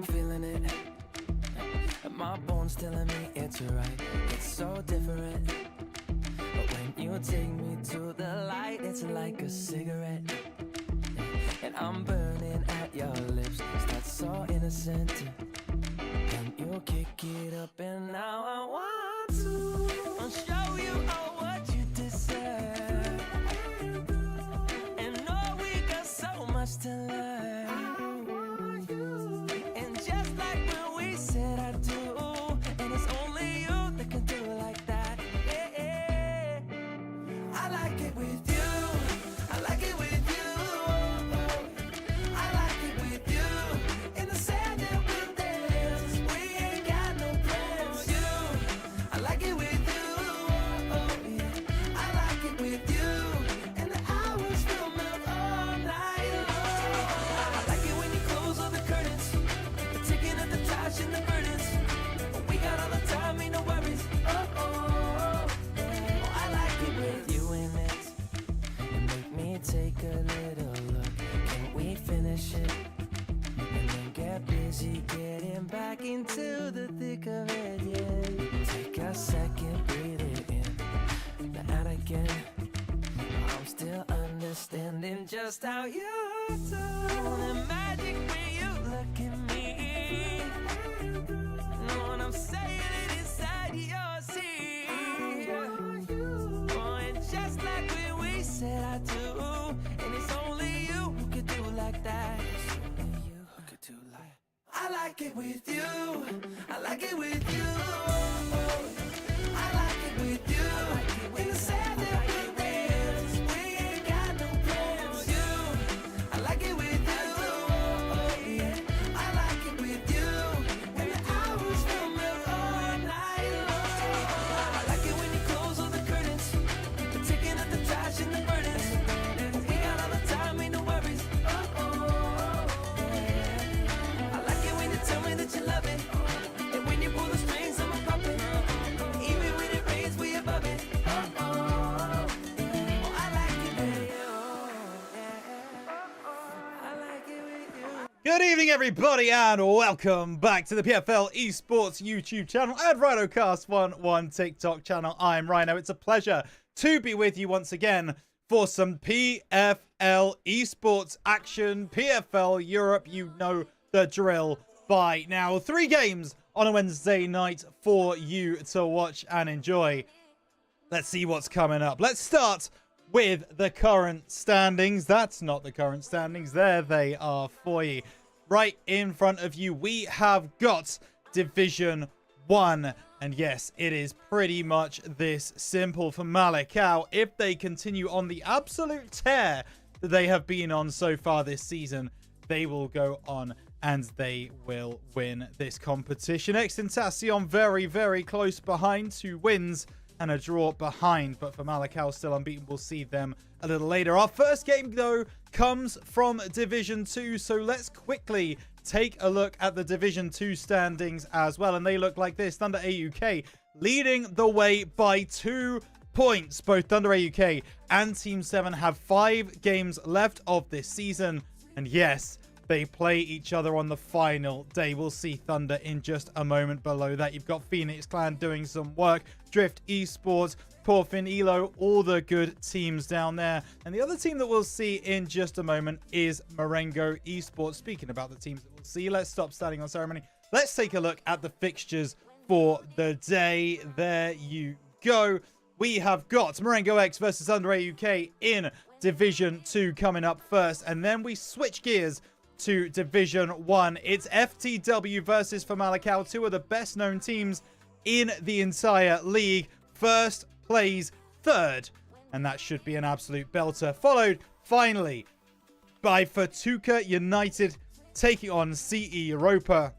I'm feeling it. My bones telling me it's right. It's so different. But when you take me to the light, it's like a cigarette. And I'm burning at your lips. That's so innocent. And you kick it up, and now I want to show you all what you deserve. And know we got so much to learn. And just like when we said I do, and it's only you that can do it like that. Yeah. I like it with you. I like it with you. I like it with you. In the sand that we'll dance. We ain't got no plans. You, I like it with you. Yeah. I like it with you. And the hours will melt all night long. I like it when you close all the curtains. The ticking of the touch and the burdens. We got all the time, ain't no worries. Oh, I like it with you in it. And make me take a little look. Can we finish it? And then get busy getting back into the thick of it, yeah. Take a second, breathe it in. Now out again. I'm still understanding just how you do. The magic when you look at me. Know what I'm saying? It inside your seat. Oh, and just like when we said I do, and it's only you who could do like that. It's only you who could do like. I like it with you. I like it with you. I like it with you. In the sand that we'll dance. We ain't got no plans. You, I like it with you. Yeah. I like it with you. And the hours will melt all night long. I like it when you close all the curtains. The ticking of the trash and the burdens. We got all the time, ain't no worries. Yeah. I like it when you tell me that you love it. And when you pull the strings, I'm a puppet. Even when it rains, we above it. Oh, I like it with you. I like it with you. Good evening, everybody, and welcome back to the PFL Esports YouTube channel and RhinoCast11 TikTok channel. I'm Rhino. It's a pleasure to be with you once again for some PFL Esports action. PFL Europe, you know the drill by now. 3 games on a Wednesday night for you to watch and enjoy. Let's see what's coming up. Let's start with the current standings. That's not the current standings. There they are for you. Right in front of you, we have got Division 1. And yes, it is pretty much this simple for Malakau. If they continue on the absolute tear that they have been on so far this season, they will go on and they will win this competition. Extentacion very, very close behind. 2 wins and a draw behind, but for Malakau still unbeaten. We'll see them a little later. Our first game though comes from Division 2, so let's quickly take a look at the Division 2 standings as well, and they look like this. Thunder AUK leading the way by 2 points. Both Thunder AUK and Team 7 have 5 games left of this season, and yes, they play each other on the final day. We'll see Thunder in just a moment. Below that, you've got Phoenix Clan doing some work, Drift Esports, Porfin, Elo, all the good teams down there. And the other team that we'll see in just a moment is Marengo Esports. Speaking about the teams that we'll see, let's stop standing on ceremony. Let's take a look at the fixtures for the day. There you go. We have got Marengo X versus Thunder AUK in Division 2 coming up first. And then we switch gears to Division 1. It's FTW versus Famalicão, 2 of the best known teams in the entire league. First plays third, and that should be an absolute belter. Followed finally by Fortuna United taking on CE Europa.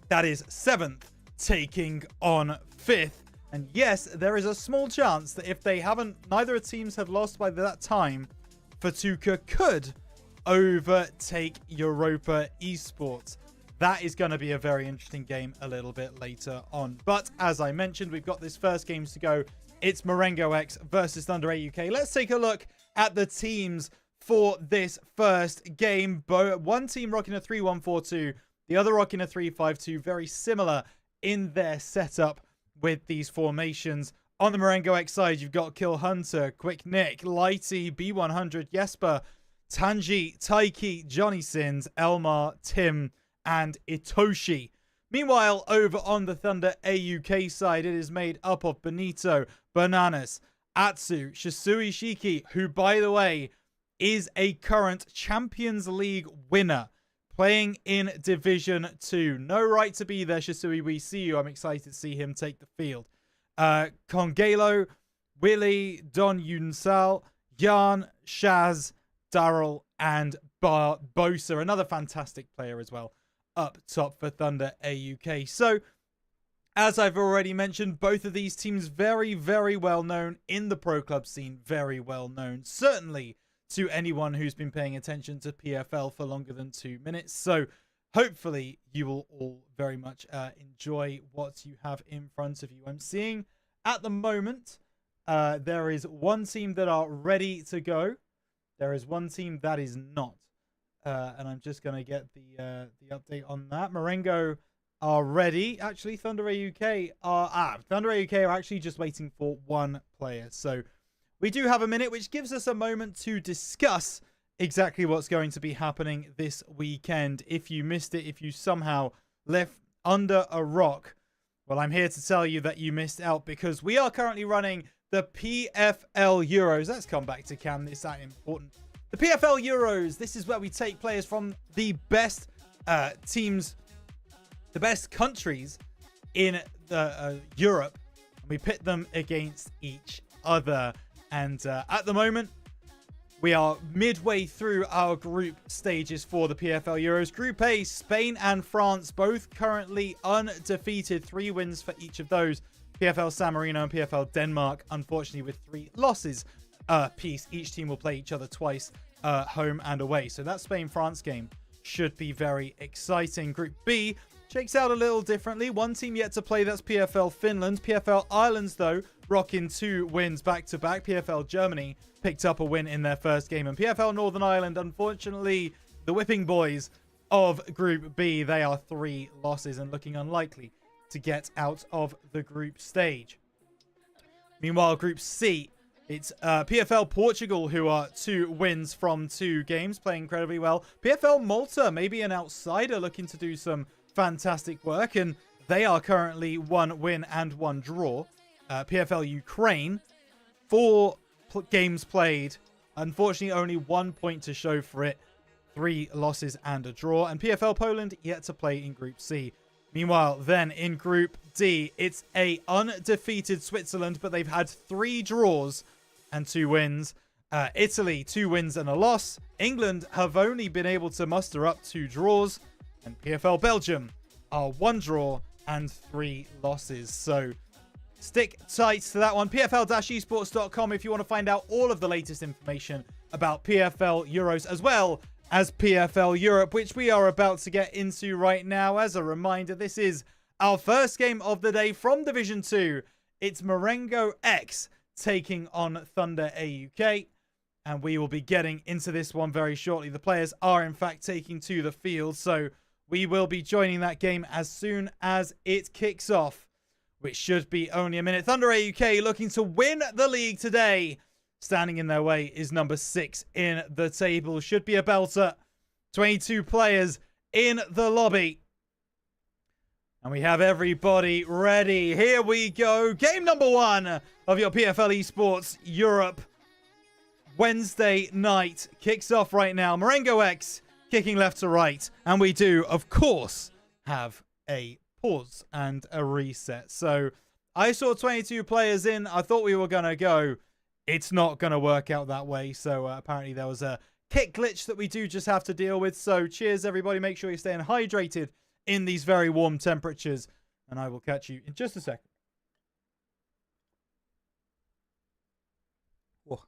That is 7th taking on 5th. And yes, there is a small chance that if they haven't, neither teams have lost by that time, Fortuna could overtake Europa Esports. That is going to be a very interesting game a little bit later on. But as I mentioned, we've got this first games to go. It's Marengo X versus Thunder AUK. Let's take a look at the teams for this first game. One team rocking a 3-1-4-2. The other rocking a 3-5-2, very similar in their setup with these formations. On the Marengo X side, you've got Kill Hunter, Quick Nick, Lighty, B100, Jesper, Tanji, Taiki, Johnny Sins, Elmar, Tim, and Itoshi. Meanwhile, over on the Thunder AUK side, it is made up of Benito, Bananas, Atsu, Shisui Shiki, who, by the way, is a current Champions League winner, playing in Division 2. No right to be there, Shisui. We see you. I'm excited to see him take the field. Congelo, Willie, Don Yunsal, Jan, Shaz, Daryl, and Bosa. Another fantastic player as well up top for Thunder AUK. So, as I've already mentioned, both of these teams very, very well known in the pro club scene. Very well known. Certainly to anyone who's been paying attention to PFL for longer than 2 minutes. So hopefully you will all very much enjoy what you have in front of you. I'm seeing at the moment there is one team that are ready to go. There is one team that is not. And I'm just going to get the update on that. Marengo are ready. Actually, Thunder AUK are actually just waiting for one player. So we do have a minute, which gives us a moment to discuss exactly what's going to be happening this weekend. If you missed it, if you somehow left under a rock, well, I'm here to tell you that you missed out, because we are currently running the PFL Euros. Let's come back to Cam. It's that important. The PFL Euros. This is where we take players from the best teams, the best countries in Europe, and we pit them against each other. And at the moment, we are midway through our group stages for the PFL Euros. Group A, Spain and France, both currently undefeated. 3 wins for each of those. PFL San Marino and PFL Denmark, unfortunately, with 3 losses apiece. Each team will play each other twice, home and away. So that Spain-France game should be very exciting. Group B shakes out a little differently. One team yet to play, that's PFL Finland. PFL Ireland, though, rocking 2 wins back-to-back. PFL Germany picked up a win in their first game. And PFL Northern Ireland, unfortunately, the whipping boys of Group B, they are 3 losses and looking unlikely to get out of the group stage. Meanwhile, Group C, it's PFL Portugal, who are 2 wins from 2 games, playing incredibly well. PFL Malta, maybe an outsider looking to do some fantastic work, and they are currently 1 win and 1 draw. PFL Ukraine, 4 games played, unfortunately only 1 point to show for it, 3 losses and a draw. And PFL Poland yet to play in Group C. Meanwhile, then in Group D, it's a undefeated Switzerland, but they've had 3 draws and 2 wins. Italy, 2 wins and a loss. England have only been able to muster up 2 draws. And PFL Belgium are 1 draw and 3 losses. So stick tight to that one. PFL-esports.com if you want to find out all of the latest information about PFL Euros, as well as PFL Europe, which we are about to get into right now. As a reminder, this is our first game of the day from Division 2. It's Marengo X taking on Thunder AUK, and we will be getting into this one very shortly. The players are, in fact, taking to the field, so we will be joining that game as soon as it kicks off, which should be only a minute. Thunder AUK looking to win the league today. Standing in their way is number 6 in the table. Should be a belter. 22 players in the lobby. And we have everybody ready. Here we go. Game number 1 of your PFL Esports Europe Wednesday night kicks off right now. Marengo X kicking left to right. And we do, of course, have a pause and a reset. So I saw 22 players in. I thought we were going to go. It's not going to work out that way. So apparently there was a kick glitch that we do just have to deal with. So cheers, everybody. Make sure you're staying hydrated in these very warm temperatures. And I will catch you in just a second. Whoa.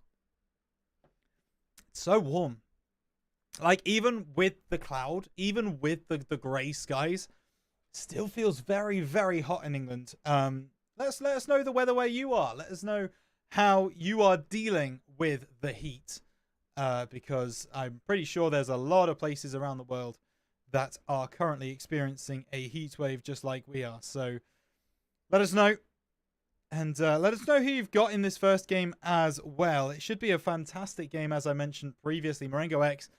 It's so warm. Like, even with the cloud, even with the grey skies, still feels very, very hot in England. Let us know the weather where you are. Let us know how you are dealing with the heat, because I'm pretty sure there's a lot of places around the world that are currently experiencing a heat wave just like we are. So let us know. And let us know who you've got in this first game as well. It should be a fantastic game, as I mentioned previously. Marengo X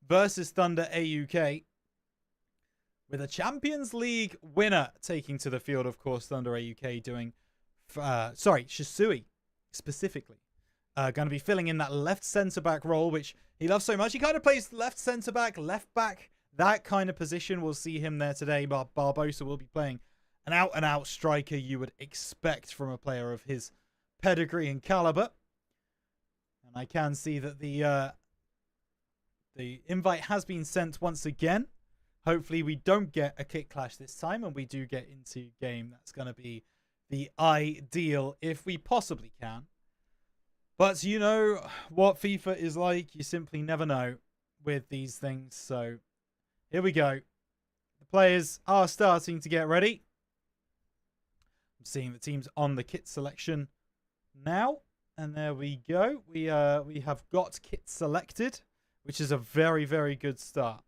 versus Thunder AUK. With a Champions League winner taking to the field, of course. Thunder AUK doing... Shisui specifically. Going to be filling in that left centre-back role, which he loves so much. He kind of plays left centre-back, left-back. That kind of position. We'll see him there today. But Barbosa will be playing an out-and-out striker you would expect from a player of his pedigree and caliber. And I can see that the invite has been sent once again. Hopefully we don't get a kick clash this time and we do get into game. That's going to be the ideal if we possibly can. But you know what FIFA is like. You simply never know with these things. So here we go. The players are starting to get ready. Seeing the teams on the kit selection now, and there we go. We have got kit selected, which is a very, very good start.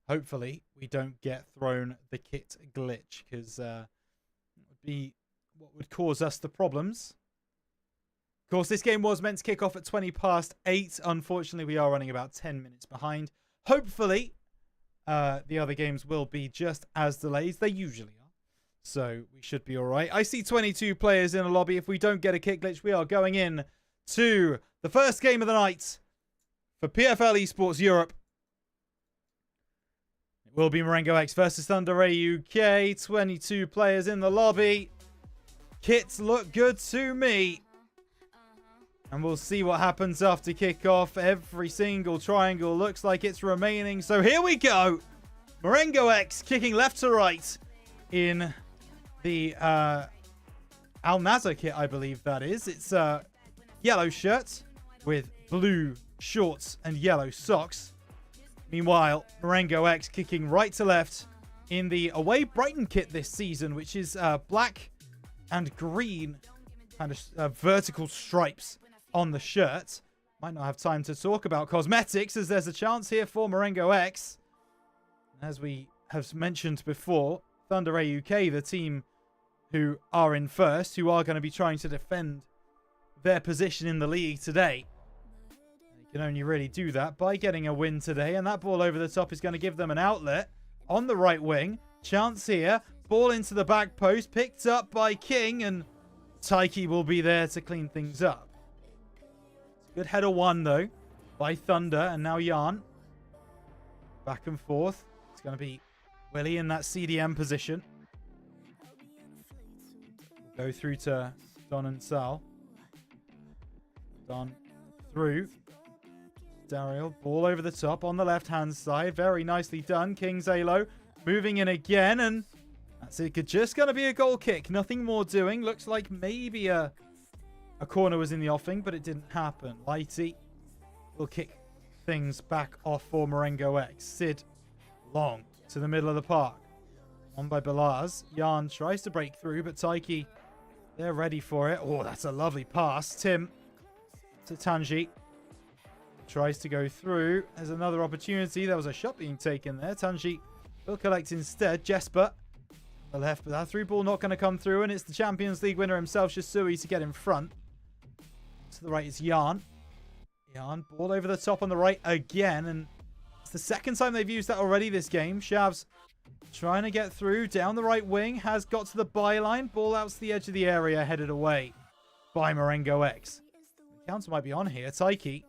Hopefully we don't get thrown the kit glitch, because it would be what would cause us the problems. Of course, this game was meant to kick off at 8:20. Unfortunately, we are running about 10 minutes behind. Hopefully the other games will be just as delayed. They usually are. So we should be all right. I see 22 players in a lobby. If we don't get a kick glitch, we are going in to the first game of the night for PFL Esports Europe. It will be Marengo X versus Thunder AUK. 22 players in the lobby. Kits look good to me. And we'll see what happens after kickoff. Every single triangle looks like it's remaining. So here we go. Marengo X kicking left to right in the Al Nazar kit, I believe that is. It's a yellow shirt with blue shorts and yellow socks. Meanwhile, Marengo X kicking right to left in the away Brighton kit this season, which is black and green kind of vertical stripes on the shirt. Might not have time to talk about cosmetics, as there's a chance here for Marengo X. As we have mentioned before, Thunder AUK, the team who are in first, who are going to be trying to defend their position in the league today. They can only really do that by getting a win today, and that ball over the top is going to give them an outlet on the right wing. Chance here, ball into the back post, picked up by King, and Taiki will be there to clean things up. Good header one, though, by Thunder, and now Jan. Back and forth. It's going to be Willie in that CDM position. Go through to Don and Sal. Don through. Daryl, ball over the top on the left-hand side. Very nicely done. King Zalo moving in again, and that's it. Just going to be a goal kick. Nothing more doing. Looks like maybe a corner was in the offing, but it didn't happen. Lighty will kick things back off for Marengo X. Sid long to the middle of the park. On by Balaz. Jan tries to break through, but Taiki, they're ready for it. Oh, that's a lovely pass. Tim to Tanji. Tries to go through. There's another opportunity. There was a shot being taken there. Tanji will collect instead. Jesper the left, but that through ball not going to come through, and it's the Champions League winner himself, Shisui, to get in front. To the right is Jan. Jan, ball over the top on the right again, and it's the second time they've used that already this game. Shavs trying to get through down the right wing, has got to the byline. Ball out to the edge of the area, headed away by Marengo X. The counter might be on here. Taiki,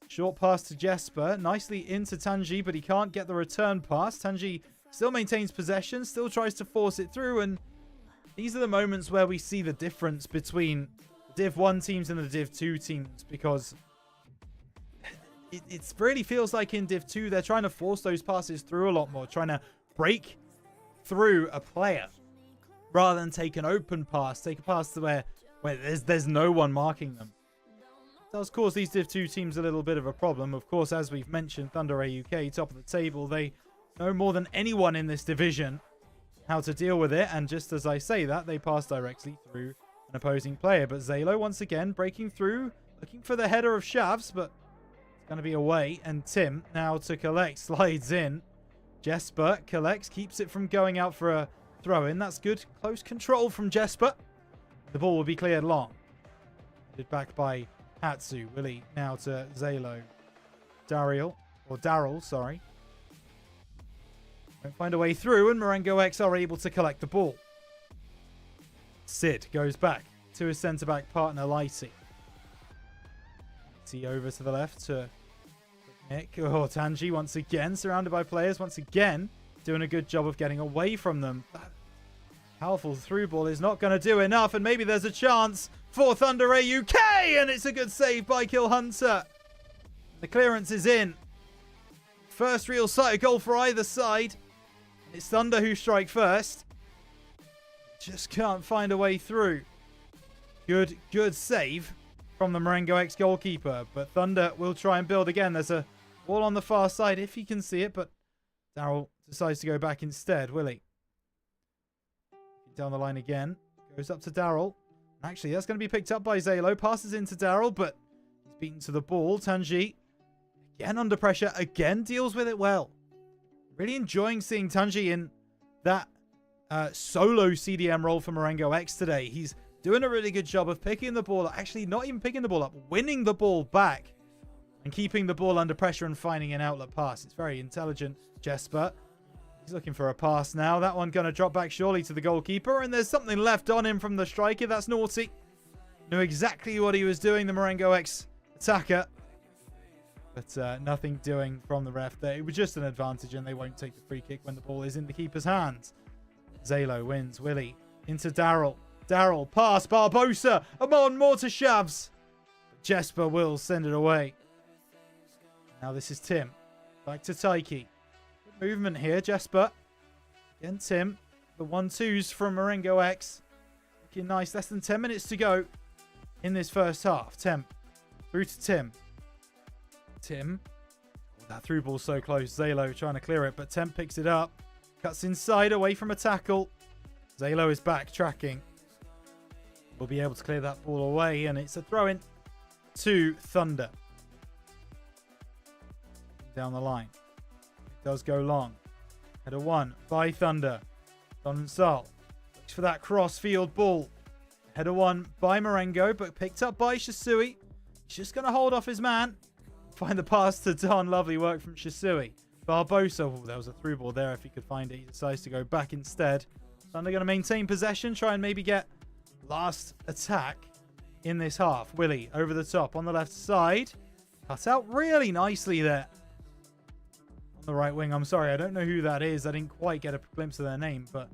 short pass to Jesper, nicely into Tanji, but he can't get the return pass. Tanji still maintains possession, still tries to force it through, and these are the moments where we see the difference between the Div 1 teams and the Div 2 teams, because it really feels like in Div 2 they're trying to force those passes through a lot more, trying to break through a player rather than take an open pass, take a pass to where there's no one marking them. It does cause these Div 2 teams a little bit of a problem. Of course, as we've mentioned, Thunder AUK, top of the table, they know more than anyone in this division how to deal with it, and just as I say that, they pass directly through an opposing player. But Zalo once again breaking through, looking for the header of Shavs, but it's going to be away, and Tim now to collect, slides in. Jesper collects, keeps it from going out for a throw-in. That's good. Close control from Jesper. The ball will be cleared long. Headed back by Hatsu. Willie now to Zalo. Daryl, sorry. Won't find a way through, and Marengo X are able to collect the ball. Sid goes back to his centre-back partner, Lighty. See over to the left to Nick. Oh, Tanji once again surrounded by players. Once again doing a good job of getting away from them. That powerful through ball is not going to do enough, and maybe there's a chance for Thunder AUK, and it's a good save by Kill Hunter. The clearance is in. First real sight of goal for either side. It's Thunder who strike first. Just can't find a way through. Good save from the Marengo X goalkeeper, but Thunder will try and build again. There's a ball on the far side if he can see it, but Daryl decides to go back instead, will he? Down the line again. Goes up to Daryl. Actually, that's going to be picked up by Zalo. Passes into Daryl, but he's beaten to the ball. Tanji, again under pressure, again deals with it well. Really enjoying seeing Tanji in that solo CDM role for Marengo X today. He's doing a really good job of picking the ball, actually not even picking the ball up, winning the ball back and keeping the ball under pressure and finding an outlet pass. It's very intelligent. Jesper, he's looking for a pass now. That one going to drop back surely to the goalkeeper, and there's something left on him from the striker. That's naughty. Knew exactly what he was doing, the Marengo X attacker. But nothing doing from the ref there. It was just an advantage, and they won't take the free kick when the ball is in the keeper's hands. Zalo wins. Willie into Daryl. Daryl, pass, Barbosa. Amon, more to Shavs. Jesper will send it away. Now this is Tim. Back to Taiki. Good movement here, Jesper. Again, Tim. The 1-2s from Marengo X. Looking nice. Less than 10 minutes to go in this first half. Temp. Through to Tim. Tim. Oh, that through ball so close. Zalo trying to clear it, but Temp picks it up. Cuts inside, away from a tackle. Zalo is back, tracking. Will be able to clear that ball away, and it's a throw-in to Thunder. Down the line. It does go long. Header one by Thunder. Don Sal looks for that cross-field ball. Header one by Marengo, but picked up by Shisui. He's just going to hold off his man. Find the pass to Don. Lovely work from Shisui. Barbosa. Oh, there was a through ball there if he could find it. He decides to go back instead. Thunder going to maintain possession. Try and maybe get last attack in this half. Willie over the top on the left side. Cut out really nicely there. On the right wing. I'm sorry. I don't know who that is. I didn't quite get a glimpse of their name, but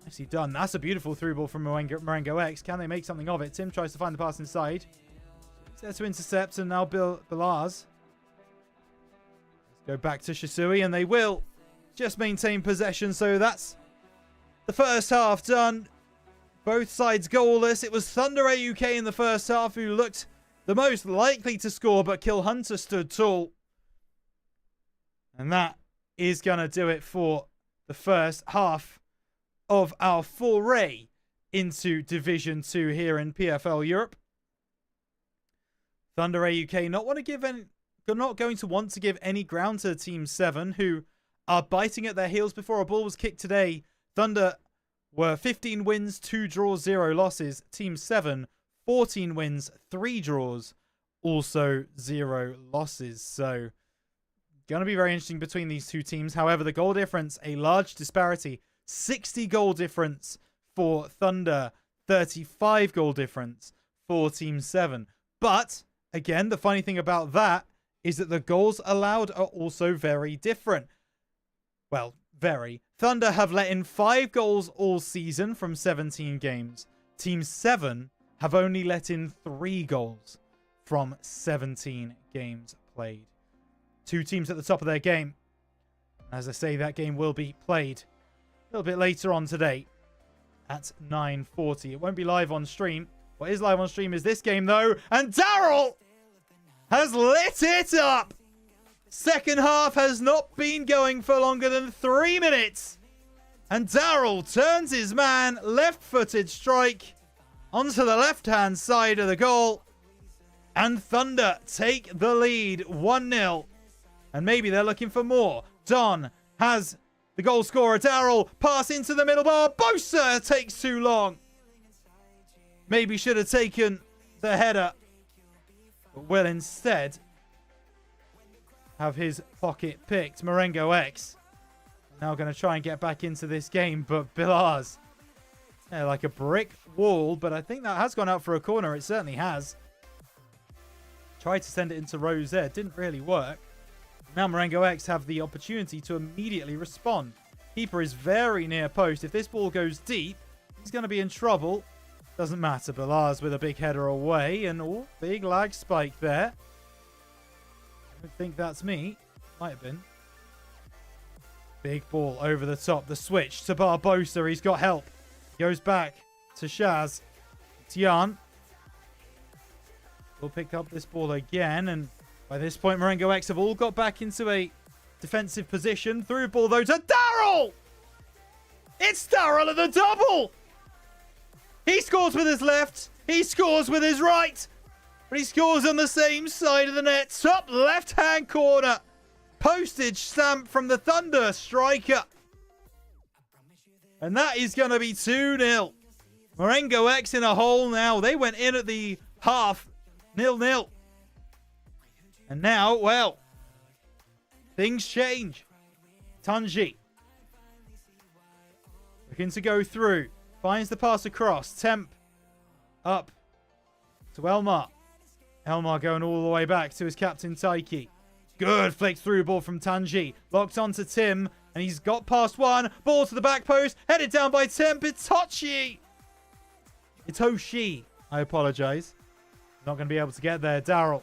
nicely done. That's a beautiful through ball from Marengo X. Can they make something of it? Tim tries to find the pass inside. He's there to intercept, and now Bilaz. Go back to Shisui, and they will just maintain possession. So that's the first half done. Both sides goalless. It was Thunder AUK in the first half who looked the most likely to score, but Kill Hunter stood tall. And that is going to do it for the first half of our foray into Division 2 here in PFL Europe. Thunder AUK not going to want to give any ground to Team 7, who are biting at their heels before a ball was kicked today. Thunder were 15 wins, 2 draws, 0 losses. Team 7, 14 wins, 3 draws, also 0 losses. So, going to be very interesting between these two teams. However, the goal difference, a large disparity. 60 goal difference for Thunder, 35 goal difference for Team 7. But, again, the funny thing about that is that the goals allowed are also very different. Well, very. Thunder have let in 5 goals all season from 17 games. Team 7 have only let in 3 goals from 17 games played. 2 teams at the top of their game. As I say, that game will be played a little bit later on today at 9:40. It won't be live on stream. What is live on stream is this game, though. And Daryl has lit it up. Second half has not been going for longer than 3 minutes. And Daryl turns his man, left-footed strike onto the left-hand side of the goal. And Thunder take the lead 1-0. And maybe they're looking for more. Don has the goal scorer, Daryl. Pass into the middle. Barbosa takes too long. Maybe should have taken the header. But will instead have his pocket picked. Marengo X now going to try and get back into this game. But Bilars, like a brick wall. But I think that has gone out for a corner. It certainly has. Tried to send it into Rose there. Didn't really work. Now Marengo X have the opportunity to immediately respond. Keeper is very near post. If this ball goes deep, he's going to be in trouble. Doesn't matter. Bilars with a big header away. And oh, big lag spike there. I don't think that's me. Might have been. Big ball over the top. The switch to Barbosa. He's got help. Goes back to Shaz. It's Jan. We'll pick up this ball again. And by this point, Marengo X have all got back into a defensive position. Through ball, though, to Daryl! It's Daryl at the double! He scores with his left. He scores with his right. But he scores on the same side of the net. Top left-hand corner. Postage stamp from the Thunder striker. And that is going to be 2-0. Marengo X in a hole now. They went in at the half. 0-0. And now, well, things change. Tunji looking to go through. Finds the pass across. Temp up to Elmar. Elmar going all the way back to his captain, Taiki. Good flick through ball from Tanji. Locked onto Tim. And he's got past one. Ball to the back post. Headed down by Temp. Itoshi. I apologize. Not going to be able to get there. Daryl.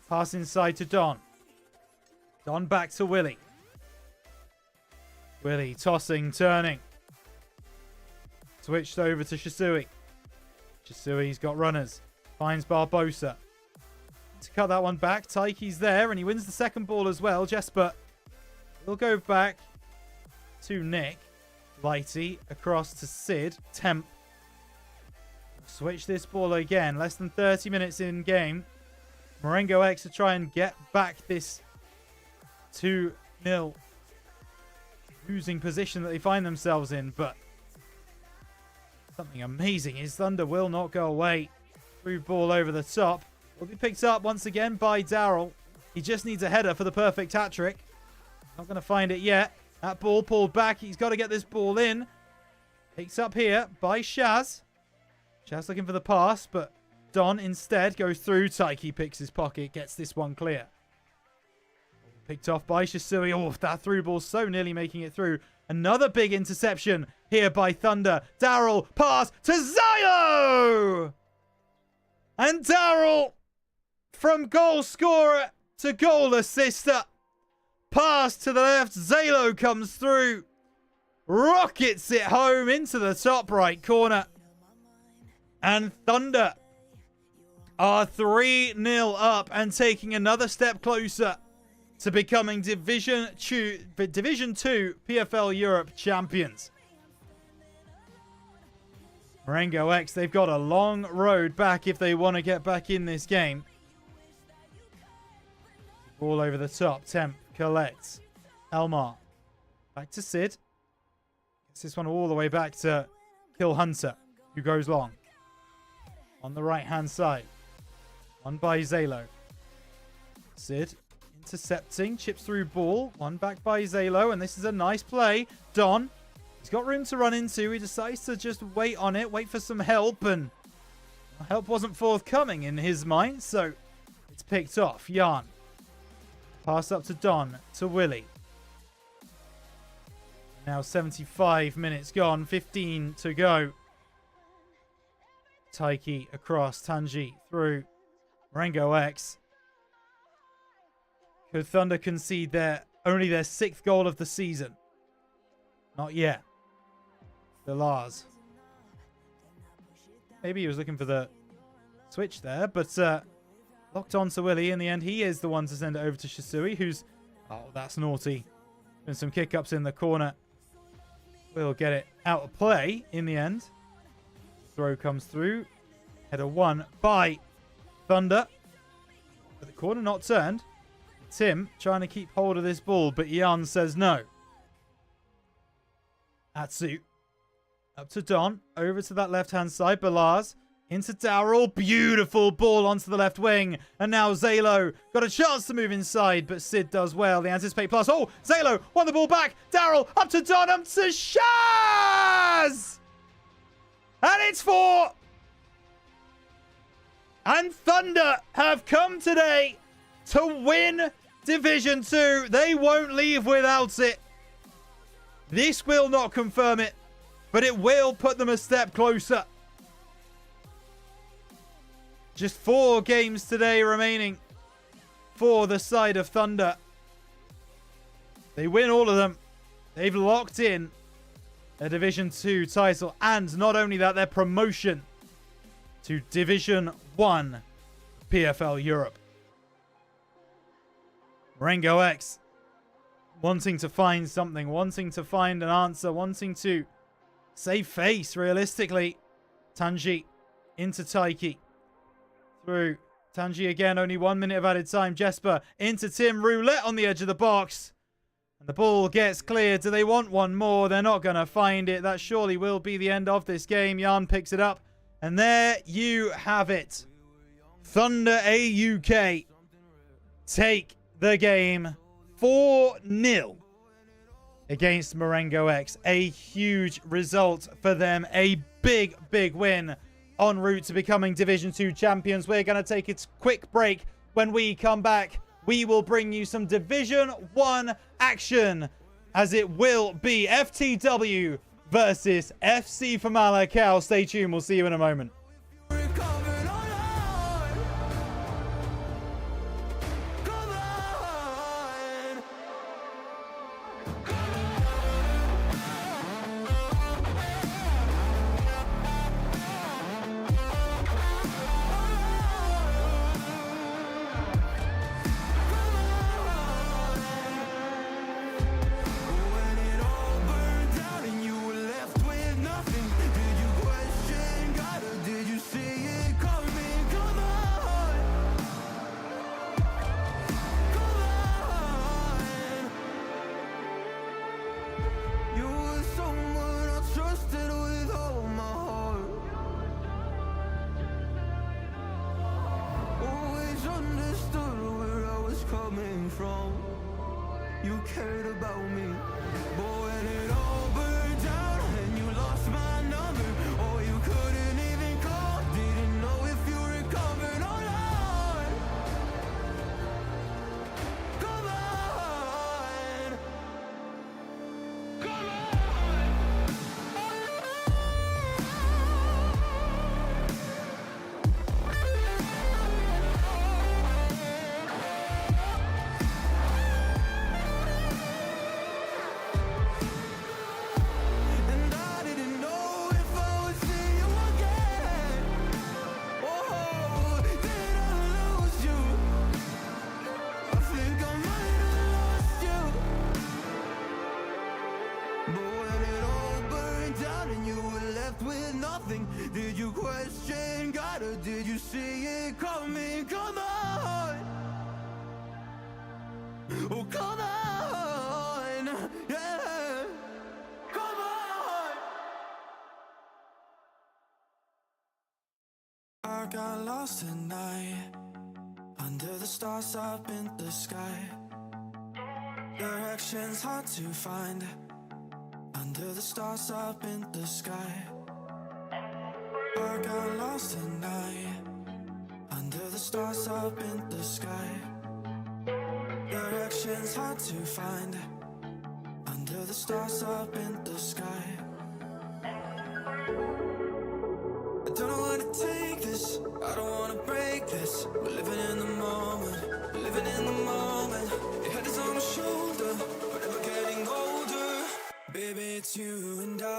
Pass inside to Don. Don back to Willie. Willie tossing, turning. Switched over to Shisui. Shisui's got runners. Finds Barbosa. To cut that one back. Taiki's there and he wins the second ball as well. Jesper will go back to Nick. Lighty across to Sid. Temp. Switch this ball again. Less than 30 minutes in game. Marengo X to try and get back this 2-0 losing position that they find themselves in. But something amazing is Thunder will not go away. Through ball over the top. Will be picked up once again by Daryl. He just needs a header for the perfect hat trick. Not going to find it yet. That ball pulled back. He's got to get this ball in. Picked up here by Shaz. Shaz looking for the pass, but Don instead goes through. Taiki picks his pocket, gets this one clear. Picked off by Shisui. Oh, that through ball so nearly making it through. Another big interception here by Thunder. Daryl, pass to Zylo! And Daryl, from goal scorer to goal assister. Pass to the left. Zalo comes through. Rockets it home into the top right corner. And Thunder are 3-0 up and taking another step closer to becoming Division 2 PFL Europe champions. Marengo X, they've got a long road back if they want to get back in this game. Ball over the top. Temp collects. Elmar. Back to Sid. Gets this one all the way back to Kill Hunter, who goes long. On the right-hand side. One by Zalo. Sid intercepting. Chips through ball. One back by Zalo. And this is a nice play. Don. He's got room to run into. He decides to just wait on it. Wait for some help. And help wasn't forthcoming in his mind. So it's picked off. Jan. Pass up to Don. To Willie. Now 75 minutes gone. 15 to go. Taiki across. Tanji through. Marengo X. Could Thunder concede only their 6th goal of the season? Not yet. Bilars. Maybe he was looking for the switch there, but locked on to Willie. In the end, he is the one to send it over to Shisui, who's... Oh, that's naughty. Been some kick-ups in the corner. We'll get it out of play in the end. Throw comes through. Header won by Thunder. But the corner not turned. Tim trying to keep hold of this ball, but Jan says no. Atsu. Up to Don. Over to that left-hand side. Balaz. Into Daryl. Beautiful ball onto the left wing. And now Zalo got a chance to move inside, but Sid does well. The anticipate plus. Oh, Zalo won the ball back. Daryl up to Don. Up to Shaz! And it's 4. And Thunder have come today to win Division 2. They won't leave without it. This will not confirm it, but it will put them a step closer. Just 4 games today remaining for the side of Thunder. They win all of them. They've locked in a Division 2 title, and not only that, their promotion to Division 1 PFL Europe. Marengo X wanting to find something, wanting to find an answer, wanting to save face realistically. Tanji into Taiki. Through Tanji again, only 1 minute of added time. Jesper into Tim. Roulette on the edge of the box. And the ball gets cleared. Do they want one more? They're not going to find it. That surely will be the end of this game. Jan picks it up. And there you have it. Thunder AUK take the game 4-0 against Marengo X. A huge result for them. A big, big win en route to becoming Division 2 champions. We're going to take a quick break. When we come back, we will bring you some Division 1 action, as it will be FTW versus FC Famalicão. Stay tuned. We'll see you in a moment. You cared about me, but when it all burned down and you lost my number, or you couldn't even call, didn't know if you recovered or not. Come on, come with nothing. Did you question God, or did you see it coming? Come on, oh come on, yeah, come on. I got lost at night under the stars up in the sky. Directions hard to find under the stars up in the sky. I got lost at night under the stars up in the sky. Directions hard to find under the stars up in the sky. I don't know how to take this, I don't wanna break this. We're living in the moment, we're living in the moment. Your head is on my shoulder, but we're getting older. Baby, it's you and I.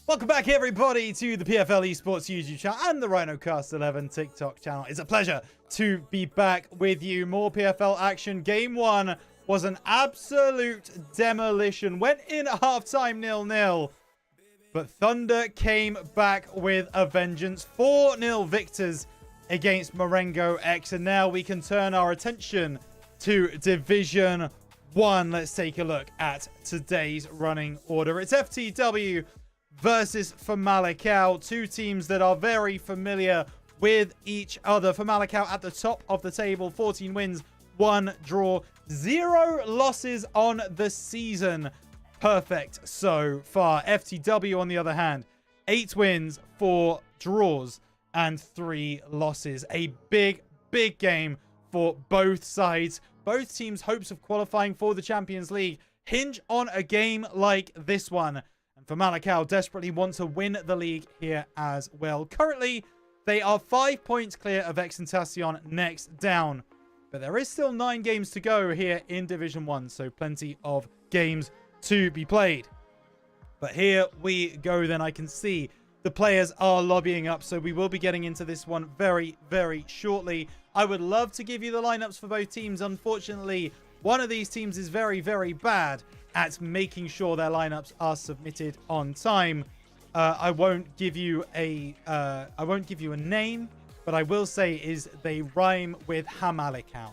Welcome back, everybody, to the PFL Esports YouTube channel and the RhinoCast11 TikTok channel. It's a pleasure to be back with you. More PFL action. Game 1 was an absolute demolition. Went in at halftime 0-0. But Thunder came back with a vengeance. 4-0 victors against Marengo X. And now we can turn our attention to Division 1. Let's take a look at today's running order. It's FTW versus Famalicão. Two teams that are very familiar with each other. Famalicão at the top of the table. 14 wins, 1 draw, 0 losses on the season. Perfect so far. FTW, on the other hand, 8 wins, 4 draws, and 3 losses. A big, big game for both sides. Both teams' hopes of qualifying for the Champions League hinge on a game like this one. And Famalicão desperately want to win the league here as well. Currently, they are 5 points clear of Exentacion next down. But there is still 9 games to go here in Division 1, so plenty of games to be played. But here we go then. I can see the players are lobbying up, so we will be getting into this one very, very shortly. I would love to give you the lineups for both teams. Unfortunately, one of these teams is very, very bad at making sure their lineups are submitted on time. I won't give you a name, but I will say is they rhyme with Famalicão.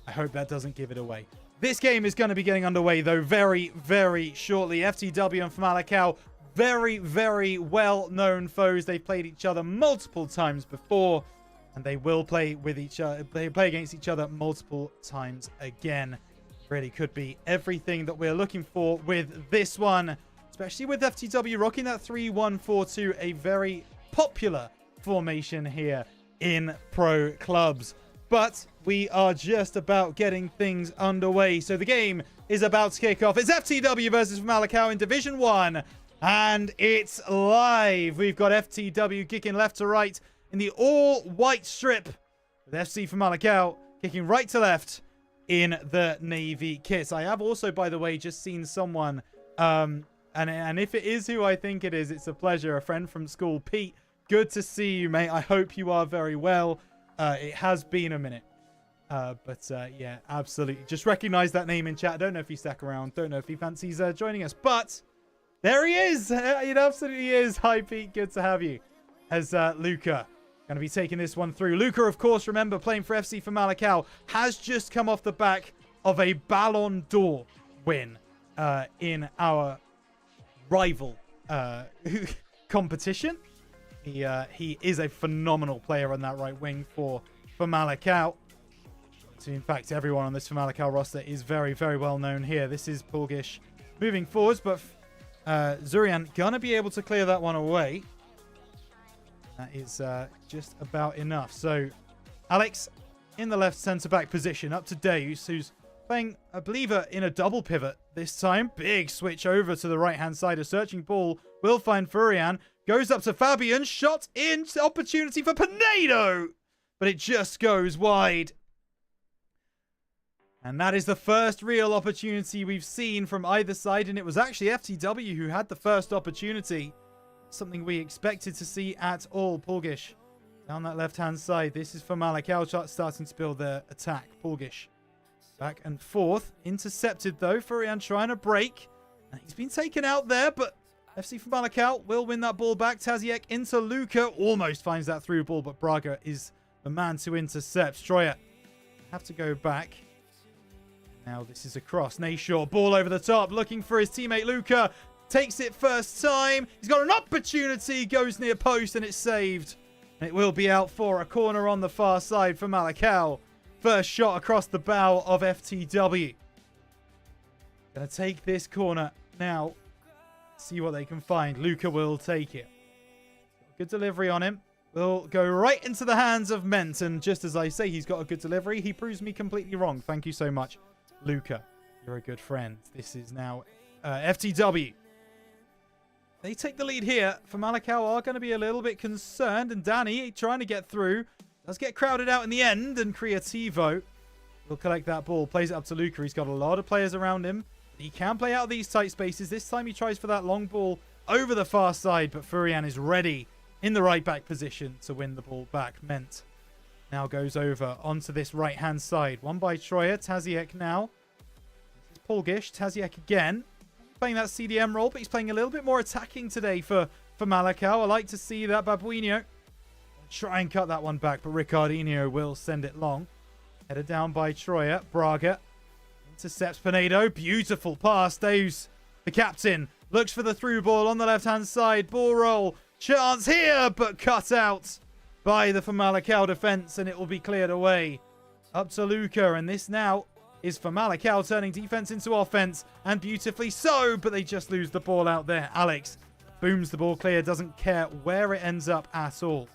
I hope that doesn't give it away. This game is going to be getting underway, though, very, very shortly. FTW and Famalicão, very, very well-known foes. They've played each other multiple times before, and they will play with each other. They play against each other multiple times again. Really could be everything that we're looking for with this one, especially with FTW rocking that 3-1-4-2, a very popular formation here in pro clubs. But we are just about getting things underway. So the game is about to kick off. It's FTW versus Famalicão in Division 1. And it's live. We've got FTW kicking left to right in the all-white strip. With FC Famalicão kicking right to left in the navy kits. I have also, by the way, just seen someone, and if it is who I think it is, it's a pleasure. A friend from school, Pete. Good to see you, mate. I hope you are very well. It has been a minute. Yeah, absolutely. Just recognize that name in chat. I don't know if he stuck around. Don't know if he fancies joining us. But there he is. It absolutely is. Hi, Pete. Good to have you. As Luca going to be taking this one through. Luca, of course, remember, playing for FC Famalicão, has just come off the back of a Ballon d'Or win in our rival competition. He is a phenomenal player on that right wing for Famalicão. So in fact, everyone on this Famalicão roster is very, very well known here. This is Pulgish moving forwards, but Zurian gonna be able to clear that one away. That is just about enough. So Alex in the left centre-back position, up to Deus, who's playing, I believe, in a double pivot this time. Big switch over to the right-hand side. A searching ball will find Furian. Goes up to Fabian. Shot in. Opportunity for Pinedo. But it just goes wide. And that is the first real opportunity we've seen from either side. And it was actually FTW who had the first opportunity. Something we expected to see at all. Pulgish down that left-hand side. This is Famalicão starting to build their attack. Pulgish back and forth. Intercepted, though. Furian trying to break. He's been taken out there, but FC Famalicão will win that ball back. Taziek into Luca. Almost finds that through ball, but Braga is the man to intercept. Stroyer have to go back. Now this is a cross. Nayshaw, ball over the top, looking for his teammate Luca. Takes it first time. He's got an opportunity. Goes near post and it's saved. And it will be out for a corner on the far side for Famalicão. First shot across the bow of FTW. Gonna take this corner now. See what they can find. Luca will take it. Good delivery on him. Will go right into the hands of Ment. And just as I say he's got a good delivery, he proves me completely wrong. Thank you so much, Luca. You're a good friend. This is now FTW. They take the lead here. Famalicão are going to be a little bit concerned. And Danny trying to get through. Does get crowded out in the end. And Creativo will collect that ball. Plays it up to Luca. He's got a lot of players around him. He can play out of these tight spaces. This time he tries for that long ball over the far side, but Furian is ready in the right back position to win the ball back. Ment now goes over onto this right-hand side. One by Troyer. Taziek now. This is Polgish. Taziek again. Playing that CDM role, but he's playing a little bit more attacking today for Malakau. I like to see that. Babuino try and cut that one back, but Ricardinho will send it long. Headed down by Troyer. Braga intercepts Pinedo. Beautiful pass. Deus, the captain, looks for the through ball on the left-hand side. Ball roll. Chance here, but cut out by the Famalicão defense, and it will be cleared away. Up to Luca, and this now is Famalicão turning defense into offense, and beautifully so, but they just lose the ball out there. Alex booms the ball clear, doesn't care where it ends up at all.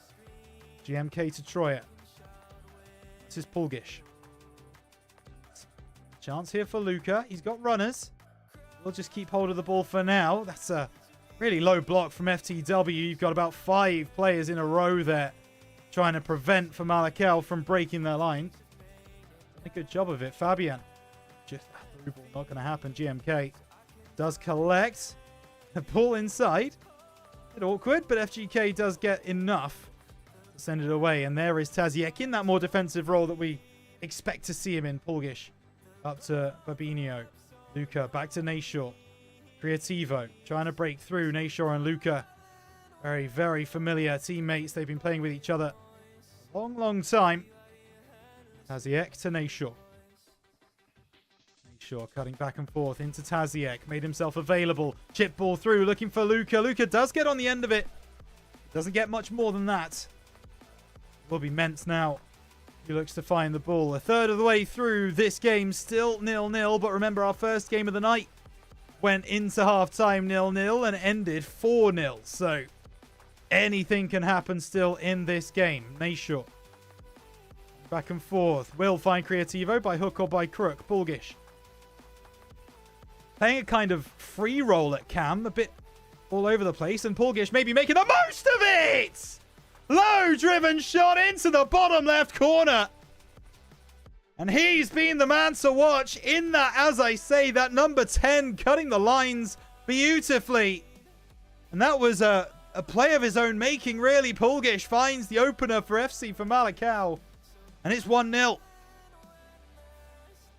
GMK to Troyer. This is Polgish. Chance here for Luca. He's got runners. We'll just keep hold of the ball for now. That's a really low block from FTW. You've got about 5 players in a row there trying to prevent Famalicão from breaking their line. A good job of it. Fabian. Just through ball. Not going to happen. GMK does collect the ball inside. A bit awkward, but FGK does get enough to send it away. And there is Taziek in that more defensive role that we expect to see him in. Polgish up to Babinho. Luca back to Nayshaw. Creativo trying to break through. Nayshaw and Luca. Very, very familiar teammates. They've been playing with each other a long, long time. Taziek to Nayshaw. Nayshaw cutting back and forth into Taziek. Made himself available. Chip ball through. Looking for Luca. Luca does get on the end of it. Doesn't get much more than that. Will be Ment now. He looks to find the ball. A third of the way through this game. Still 0-0. But remember, our first game of the night went into half-time 0-0 and ended 4-0. So anything can happen still in this game. Nayshaw. Back and forth. Will find Creativo by hook or by crook. Polgish. Playing a kind of free roll at Cam. A bit all over the place. And Polgish maybe making the most of it! Low driven shot into the bottom left corner. And he's been the man to watch in that, as I say, that number 10 cutting the lines beautifully. And that was a play of his own making, really. Polgish finds the opener for FC Famalicão. And it's 1-0.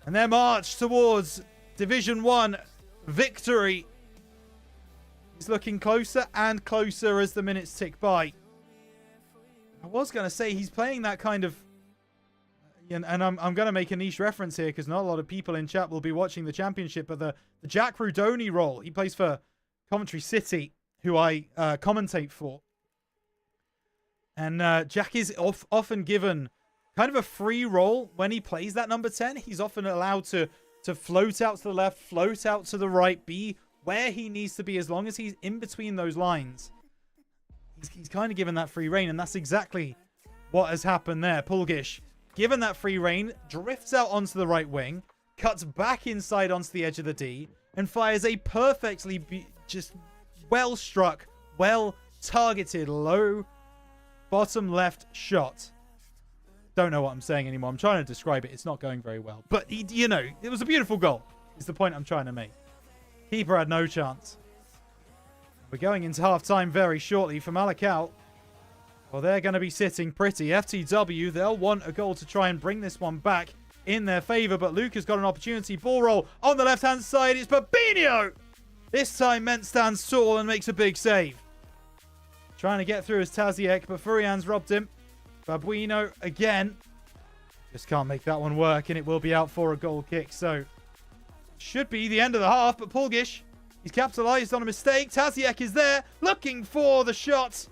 And their march towards Division 1 victory is looking closer and closer as the minutes tick by. I was going to say he's playing that kind of... And I'm going to make a niche reference here because not a lot of people in chat will be watching the championship, but the Jack Rudoni role. He plays for Coventry City, who I commentate for. And Jack is often given kind of a free role when he plays that number 10. He's often allowed to float out to the left, float out to the right, be where he needs to be as long as he's in between those lines. He's kind of given that free reign, and that's exactly what has happened there. Polgish, given that free reign, drifts out onto the right wing, cuts back inside onto the edge of the D, and fires a perfectly just well-struck, well-targeted, low bottom left shot. Don't know what I'm saying anymore. I'm trying to describe it. It's not going very well. But, you know, it was a beautiful goal, is the point I'm trying to make. Keeper had no chance. We're going into half-time very shortly for Malakau. Well, they're going to be sitting pretty. FTW, they'll want a goal to try and bring this one back in their favour. But Luke has got an opportunity. Ball roll on the left-hand side. It's Babinho! This time, Ment stands tall and makes a big save. Trying to get through as Taziek, but Furian's robbed him. Babuino again. Just can't make that one work, and it will be out for a goal kick. So, should be the end of the half, but Polgish, he's capitalised on a mistake. Taziek is there, looking for the shot.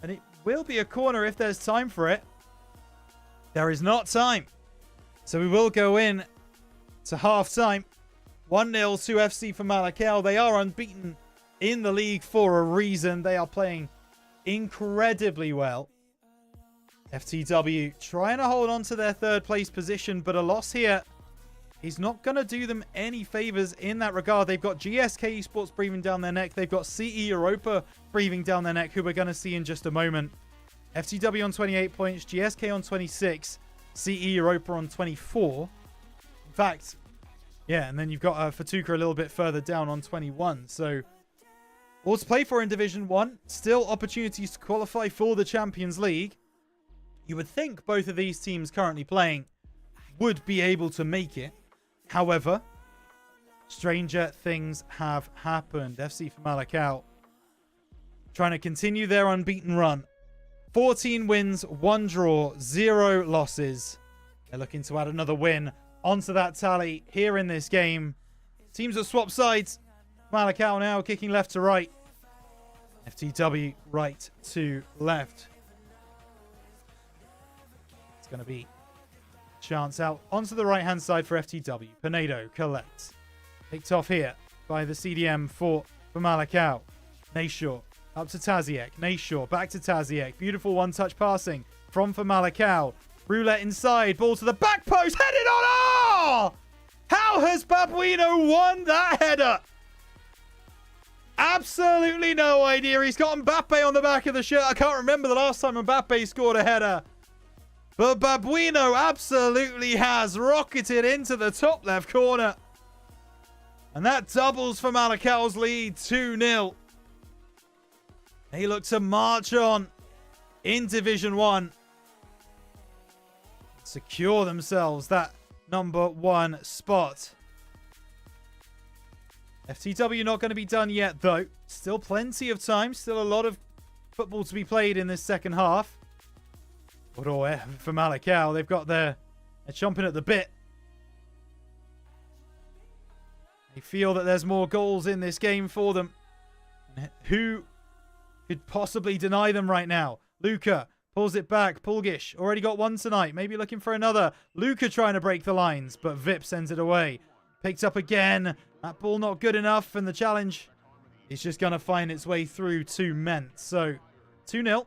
And it will be a corner if there's time for it. There is not time. So we will go in to half-time. 1-0 to FC Famalicão. They are unbeaten in the league for a reason. They are playing incredibly well. FTW trying to hold on to their third place position, but a loss here is not going to do them any favours in that regard. They've got GSK Esports breathing down their neck. They've got CE Europa breathing down their neck, who we're going to see in just a moment. FTW on 28 points, GSK on 26, CE Europa on 24. In fact, Yeah, and then you've got Fatuka a little bit further down on 21. So all to play for in Division 1. Still opportunities to qualify for the Champions League. You would think both of these teams currently playing would be able to make it. However, stranger things have happened. FC Famalicão trying to continue their unbeaten run. 14 wins, 1 draw, 0 losses. They're looking to add another win onto that tally here in this game. Teams have swapped sides. Famalicão now kicking left to right. FTW right to left. It's going to be a chance out onto the right-hand side for FTW. Pinedo collects. Picked off here by the CDM for Famalicão. Nayshaw up to Taziek. Nayshaw back to Taziek. Beautiful one-touch passing from Famalicão. Roulette inside. Ball to the back post. Headed on. Oh! How has Babuino won that header? Absolutely no idea. He's got Mbappe on the back of the shirt. I can't remember the last time Mbappe scored a header. But Babuino absolutely has rocketed into the top left corner. And that doubles Famalicão's lead 2-0. They look to march on in Division 1. Secure themselves that number 1 spot. FTW not going to be done yet, though. Still plenty of time. Still a lot of football to be played in this second half. But for Famalicão, they've got they're chomping at the bit. They feel that there's more goals in this game for them. Who could possibly deny them right now? Luca pulls it back. Pulgish already got one tonight. Maybe looking for another. Luca trying to break the lines, but Vip sends it away. Picked up again. That ball not good enough, and the challenge is just going to find its way through to Ment. So, 2-0.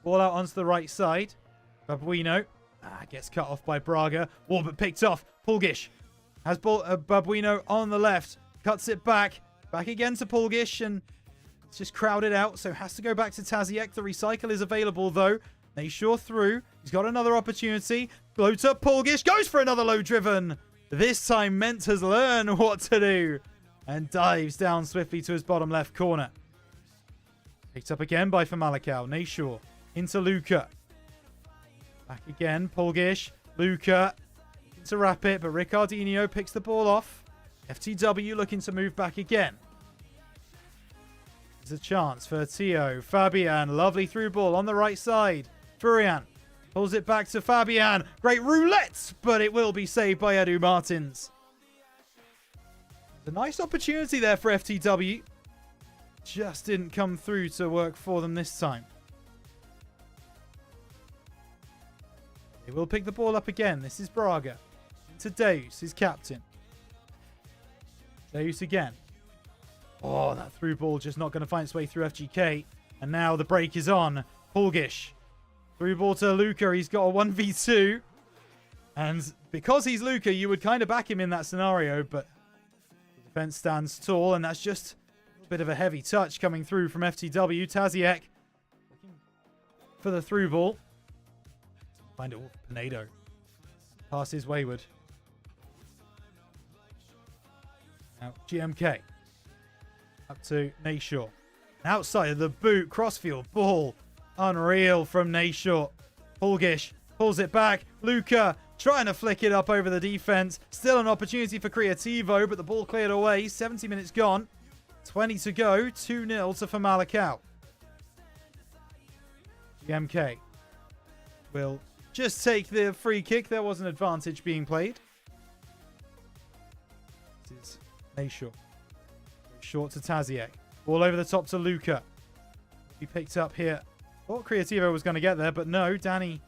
Ball out onto the right side. Babuino gets cut off by Braga. Warbert picked off. Pulgish has Babuino on the left. Cuts it back. Back again to Pulgish, and it's just crowded out, so has to go back to Taziek. The recycle is available, though. Nayshaw through. He's got another opportunity. Low to Pulgish. Goes for another low driven. This time, Ment has learned what to do and dives down swiftly to his bottom left corner. Picked up again by Famalicão. Nayshaw into Luca. Back again, Pulgish. Luca to wrap it, but Ricardinho picks the ball off. FTW looking to move back again. There's a chance for Tio. Fabian, lovely through ball on the right side. Furian pulls it back to Fabian. Great roulette, but it will be saved by Edu Martins. A nice opportunity there for FTW. Just didn't come through to work for them this time. They will pick the ball up again. This is Braga. To Deus, his captain. Deus again. Oh, that through ball just not going to find its way through FGK. And now the break is on. Pulgish. Through ball to Luca. He's got a 1v2. And because he's Luca, you would kind of back him in that scenario. But the defense stands tall. And that's just a bit of a heavy touch coming through from FTW. Taziek looking for the through ball. Find it. Pinedo. Passes wayward. Now GMK. Up to Nayshaw. Outside of the boot. Crossfield ball. Unreal from Nayshaw. Pulgish pulls it back. Luca trying to flick it up over the defense. Still an opportunity for Creativo, but the ball cleared away. 70 minutes gone. 20 to go. 2-0 to Famalicão. GMK will just take the free kick. There was an advantage being played. This is Nayshaw. Short to Taziek. Ball over the top to Luca. He picked up here. Thought Creativo was going to get there, but no. Danny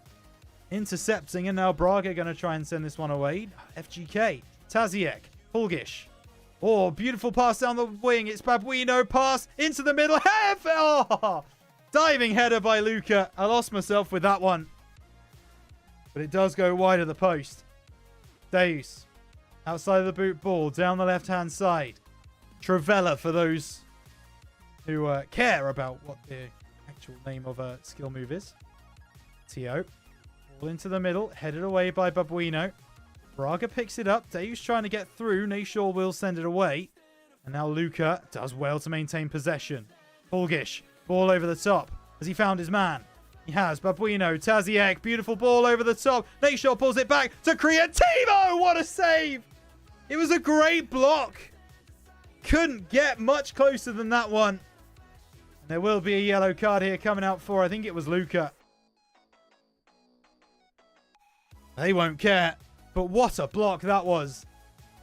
intercepting, and now Braga going to try and send this one away. FGK. Taziek. Pulgish. Oh, beautiful pass down the wing. It's Babuino. Pass into the middle. Oh, diving header by Luca. I lost myself with that one. But it does go wide of the post. Deus. Outside of the boot ball. Down the left-hand side. Travella for those who care about what the actual name of a skill move is. Tio. Ball into the middle. Headed away by Babuino. Braga picks it up. Deus trying to get through. Nashaw will send it away. And now Luca does well to maintain possession. Pulgish, ball over the top. Has he found his man? He has. Babuino, Taziek, beautiful ball over the top. Nashaw pulls it back to Creativo. What a save. It was a great block. Couldn't get much closer than that one. And there will be a yellow card here coming out for, I think it was Luca. They won't care. But what a block that was.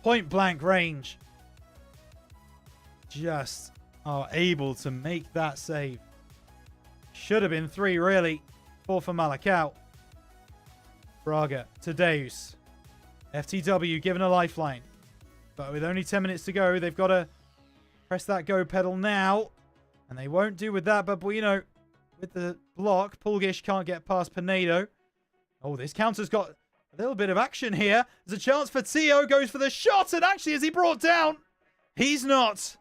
Point blank range. Just are able to make that save. Should have been 3, really. 4 for Malacao. Braga to Deus. FTW given a lifeline. But with only 10 minutes to go, they've got to press that go pedal now. And they won't do with that. But Bueno with the block. Pulgish can't get past Pinedo. Oh, this counter's got a little bit of action here. There's a chance for Tio. Goes for the shot. And actually, is he brought down? He's not.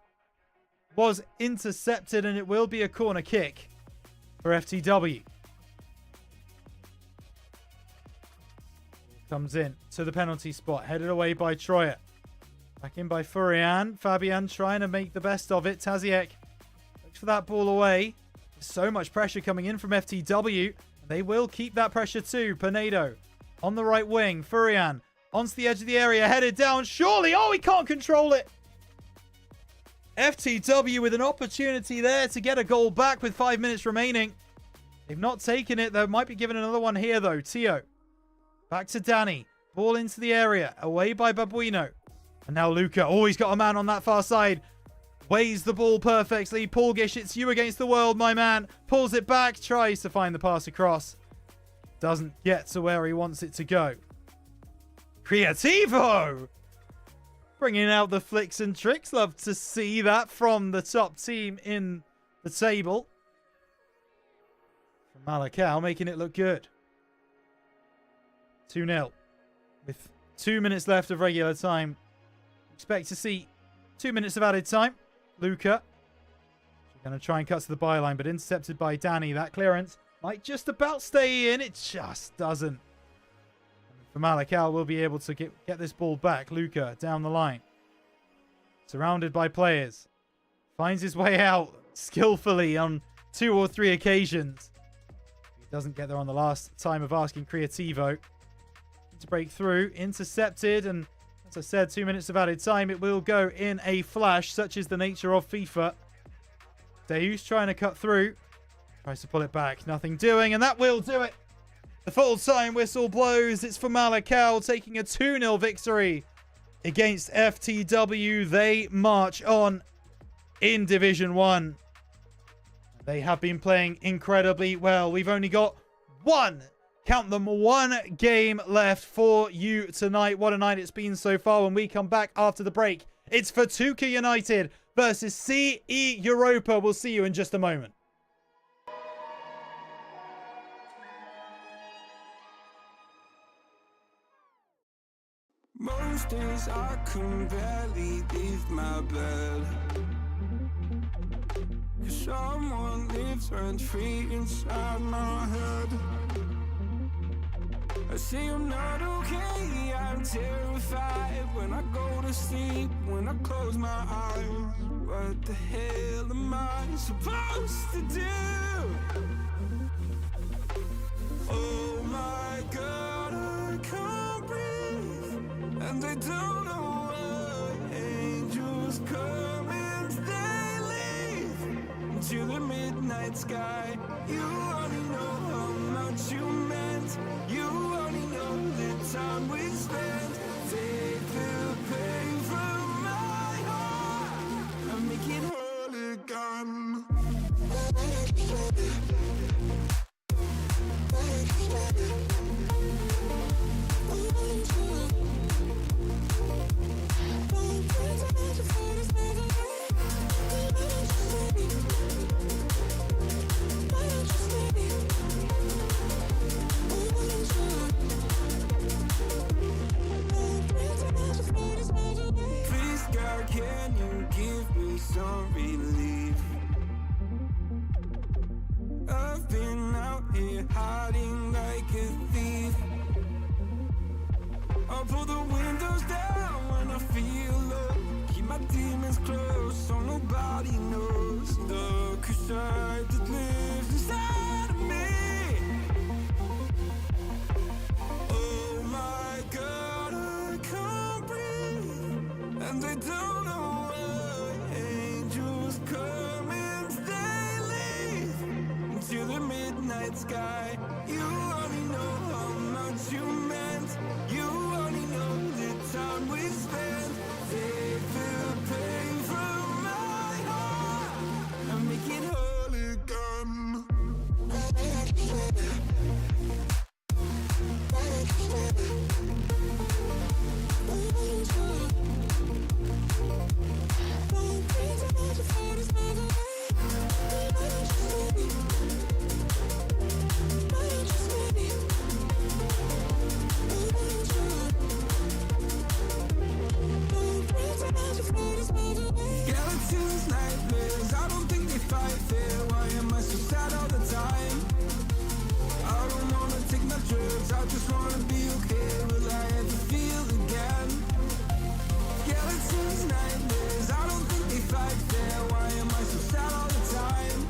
Was intercepted. And it will be a corner kick for FTW. Comes in to the penalty spot. Headed away by Troyer. Back in by Furian. Fabian trying to make the best of it. Taziek looks for that ball away. There's so much pressure coming in from FTW. They will keep that pressure too. Pinedo on the right wing. Furian onto the edge of the area. Headed down. Surely. Oh, he can't control it. FTW with an opportunity there to get a goal back with 5 minutes remaining. They've not taken it. They might be given another one here though. Tio. Back to Danny. Ball into the area. Away by Babuino. And now Luca. Oh, he's got a man on that far side. Weighs the ball perfectly. Pulgish, it's you against the world, my man. Pulls it back. Tries to find the pass across. Doesn't get to where he wants it to go. Creativo! Bringing out the flicks and tricks. Love to see that from the top team in the table. From Malacao, making it look good. 2-0. With 2 minutes left of regular time. Expect to see 2 minutes of added time. Luca. Going to try and cut to the byline, but intercepted by Danny. That clearance might just about stay in. It just doesn't. For Malacao, will be able to get this ball back. Luca down the line. Surrounded by players. Finds his way out skillfully on 2 or 3 occasions. He doesn't get there on the last time of asking. Creativo to break through. Intercepted. And as I said, 2 minutes of added time. It will go in a flash. Such is the nature of FIFA. Deus trying to cut through. Tries to pull it back. Nothing doing. And that will do it. The full-time whistle blows. It's for Malacao taking a 2-0 victory against FTW. They march on in Division 1. They have been playing incredibly well. We've only got one game left for you tonight. What a night it's been so far. When we come back after the break, it's for Tuca United versus CE Europa. We'll see you in just a moment. Most days I can barely leave my bed, 'cause someone lives rent-free inside my head. I say I'm not okay, I'm terrified when I go to sleep, when I close my eyes. What the hell am I supposed to do? Oh my God, I can't breathe, and I don't know why. Angels come and they leave to the midnight sky. You only know how much you meant. You only know the time we spent. Take the pain from my heart and make it whole again. Please, God, can you give me some relief? I've been out here hiding like a thief. I'll pull the windows down when I feel low. Keep my demons close so nobody knows the crusade that lives inside of me. Oh my God, I can't breathe, and they don't know why. Angels come and they leave to the midnight sky. You only know how much you meant. You only know the time we spent. Take the pain from my heart and make it whole again. Skeletons, nightmares, I don't think they fight fair. Why am I so sad all the time? I don't wanna take my drugs, I just wanna be okay. Will I ever feel again? Skeletons, nightmares, I don't think they fight fair. Why am I so sad all the time?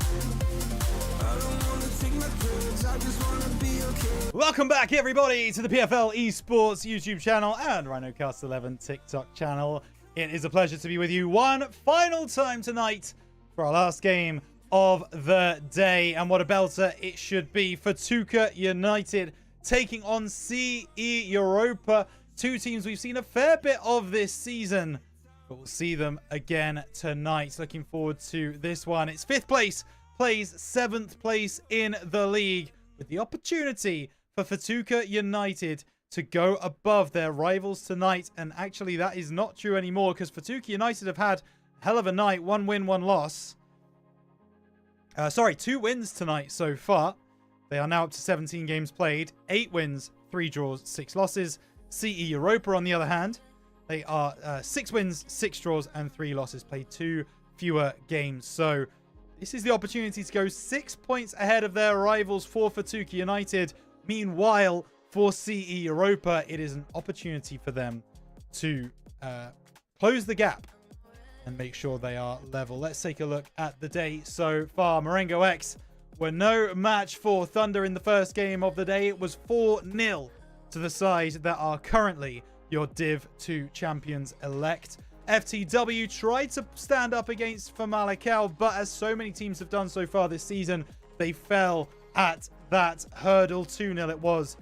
I don't wanna take my drugs, I just wanna be okay. Welcome back, everybody, to the PFL Esports YouTube channel and RhinoCast11 TikTok channel. It is a pleasure to be with you one final time tonight for our last game of the day. And what a belter it should be. Fatuca United taking on CE Europa. Two teams we've seen a fair bit of this season, but we'll see them again tonight. Looking forward to this one. It's 5th place, plays 7th place in the league, with the opportunity for Fatuca United to go above their rivals tonight. And actually that is not true anymore, because Fatuca United have had a hell of a night. 1 win, 1 loss. 2 wins tonight so far. They are now up to 17 games played, 8 wins, 3 draws, 6 losses. CE Europa, on the other hand, they are 6 wins, 6 draws, and 3 losses. Played 2 fewer games. So this is the opportunity to go 6 points ahead of their rivals for Fatuca United. Meanwhile, for CE Europa, it is an opportunity for them to close the gap and make sure they are level. Let's take a look at the day so far. Marengo X were no match for Thunder in the first game of the day. It was 4-0 to the side that are currently your Div 2 champions elect. FTW tried to stand up against Famalicão, but as so many teams have done so far this season, they fell at that hurdle. 2-0 it was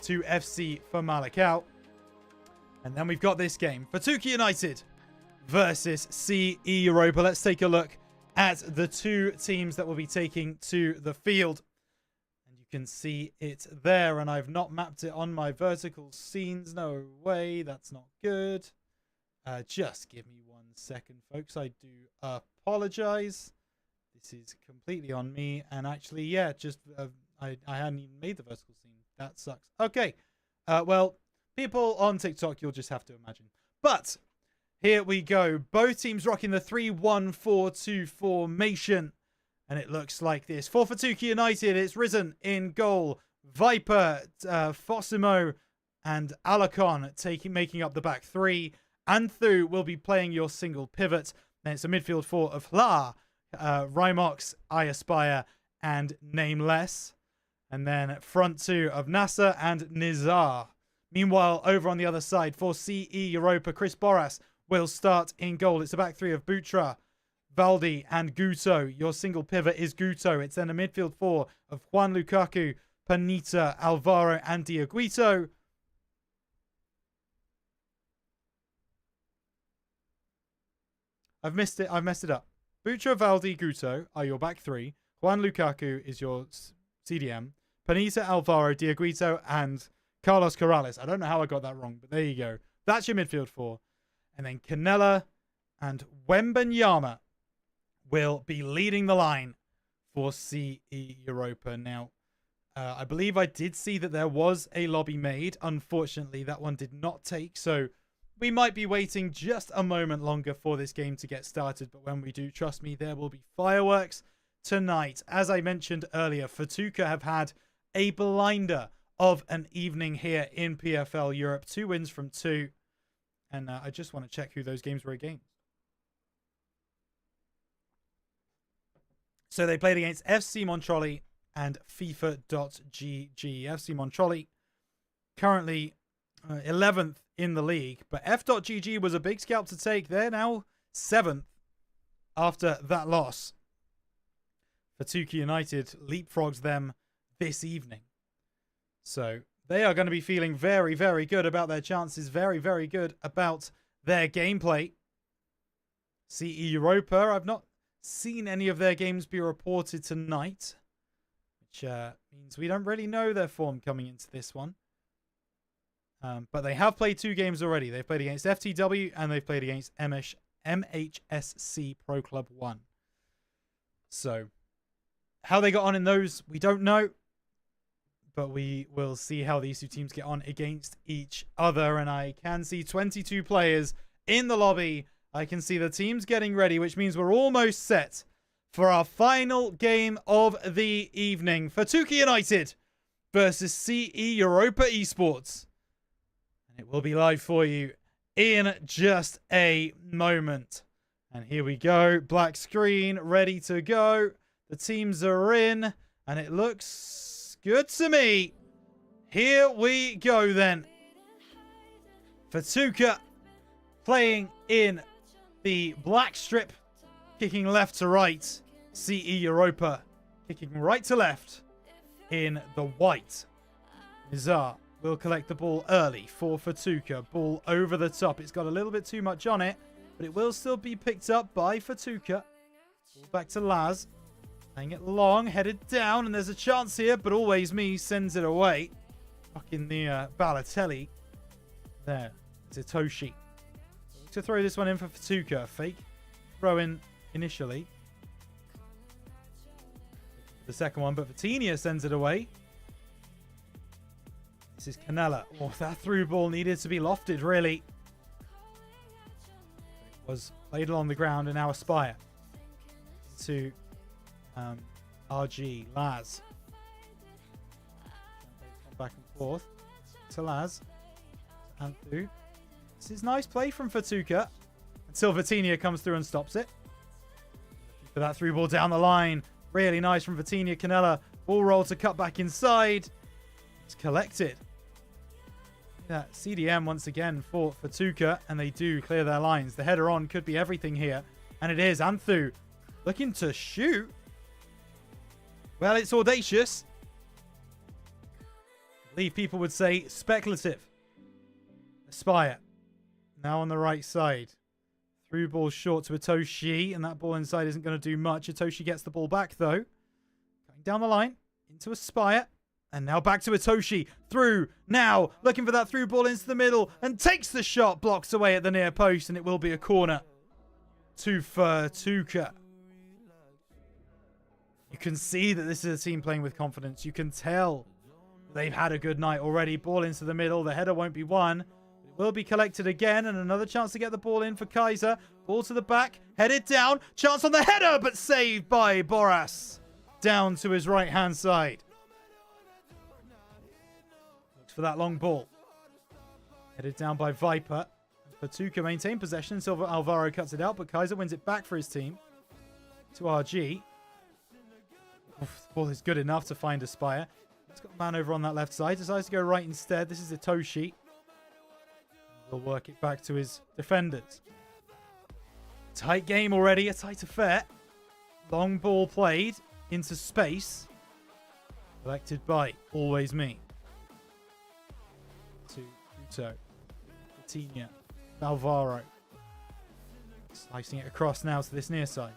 to FC Famalicão. And then we've got this game, Fatuca United versus CE Europa. Let's take a look at the two teams that will be taking to the field. And you can see it there, and I've not mapped it on my vertical scenes. No way, that's not good. Just give me 1 second, folks. I do apologize. This is completely on me. And actually, yeah, just I hadn't even made the vertical scene. That sucks. Okay. Well, people on TikTok, you'll just have to imagine. But here we go. Both teams rocking the 3-1-4-2 formation. And it looks like this. For Fatuca United, it's Risen in goal. Viper, Fossimo, and Alacon making up the back three. Anthu will be playing your single pivot. Then it's a midfield 4 of Hla, Rymox, I Aspire, and Nameless. And then front 2 of Nasser and Nizar. Meanwhile, over on the other side for CE Europa, Chris Boras will start in goal. It's a back 3 of Butra, Valdi, and Guto. Your single pivot is Guto. It's then a midfield 4 of Juan Lukaku, Panita, Alvaro, and Diaguito. I've messed it up. Butra, Valdi, Guto are your back 3. Juan Lukaku is your CDM. Panita, Alvaro, Diaguito, and Carlos Corrales. I don't know how I got that wrong, but there you go. That's your midfield 4. And then Canella and Wembanyama will be leading the line for CE Europa. Now, I believe I did see that there was a lobby made. Unfortunately, that one did not take, so we might be waiting just a moment longer for this game to get started. But when we do, trust me, there will be fireworks tonight. As I mentioned earlier, Fatuca have had a blinder of an evening here in PFL Europe. 2 wins from 2. And I just want to check who those games were against. So they played against FC Montrolli and FIFA.gg. FC Montrolli currently 11th in the league, but F.gg was a big scalp to take. They're now 7th after that loss. Fatuka United leapfrogs them this evening. So they are going to be feeling very, very good about their chances. Very, very good about their gameplay. CE Europa, I've not seen any of their games be reported tonight, which means we don't really know their form coming into this one. But they have played 2 games already. They've played against FTW and they've played against MHSC Pro Club 1. So how they got on in those, we don't know. But we will see how these 2 teams get on against each other. And I can see 22 players in the lobby. I can see the teams getting ready, which means we're almost set for our final game of the evening. Fatuka United versus CE Europa Esports. And it will be live for you in just a moment. And here we go. Black screen, ready to go. The teams are in, and it looks good to me. Here we go then. Fatuka playing in the black strip, kicking left to right. CE Europa kicking right to left in the white. Nizar will collect the ball early for Fatuka. Ball over the top. It's got a little bit too much on it, but it will still be picked up by Fatuka. Ball back to Laz. Playing it long, headed down, and there's a chance here, but always me sends it away. Fucking the Balotelli. There. It's Itoshi. To throw this one in for Fatuka. Fake throw in initially. The second one, but Vitinha sends it away. This is Canella. Oh, that through ball needed to be lofted, really. It was played along the ground, and now Aspire to RG, Laz. Back and forth to Laz. Anthu. This is nice play from Fatuka until Vitinha comes through and stops it. For that through ball down the line. Really nice from Vitinha. Canella. Ball roll to cut back inside. It's collected. That CDM once again for Fatuka, and they do clear their lines. The header on could be everything here, and it is. Anthu looking to shoot. Well, it's audacious. I believe people would say speculative. Aspire. Now on the right side. Through ball short to Itoshi, and that ball inside isn't going to do much. Itoshi gets the ball back, though. Going down the line into Aspire. And now back to Itoshi. Through. Now looking for that through ball into the middle. And takes the shot. Blocks away at the near post. And it will be a corner to Fatuka. You can see that this is a team playing with confidence. You can tell they've had a good night already. Ball into the middle. The header won't be won. It will be collected again. And another chance to get the ball in for Kaiser. Ball to the back. Headed down. Chance on the header, but saved by Boras. Down to his right-hand side. Looks for that long ball. Headed down by Viper. Fatuka maintain possession until Alvaro cuts it out, but Kaiser wins it back for his team. To RG. Oof, the ball is good enough to find Aspire. He's got a man over on that left side. Decides to go right instead. This is Itoshi. He'll work it back to his defenders. Tight game already. A tight affair. Long ball played into space. Collected by always me. To Uto. Vitinha. Alvaro. Slicing it across now to this near side.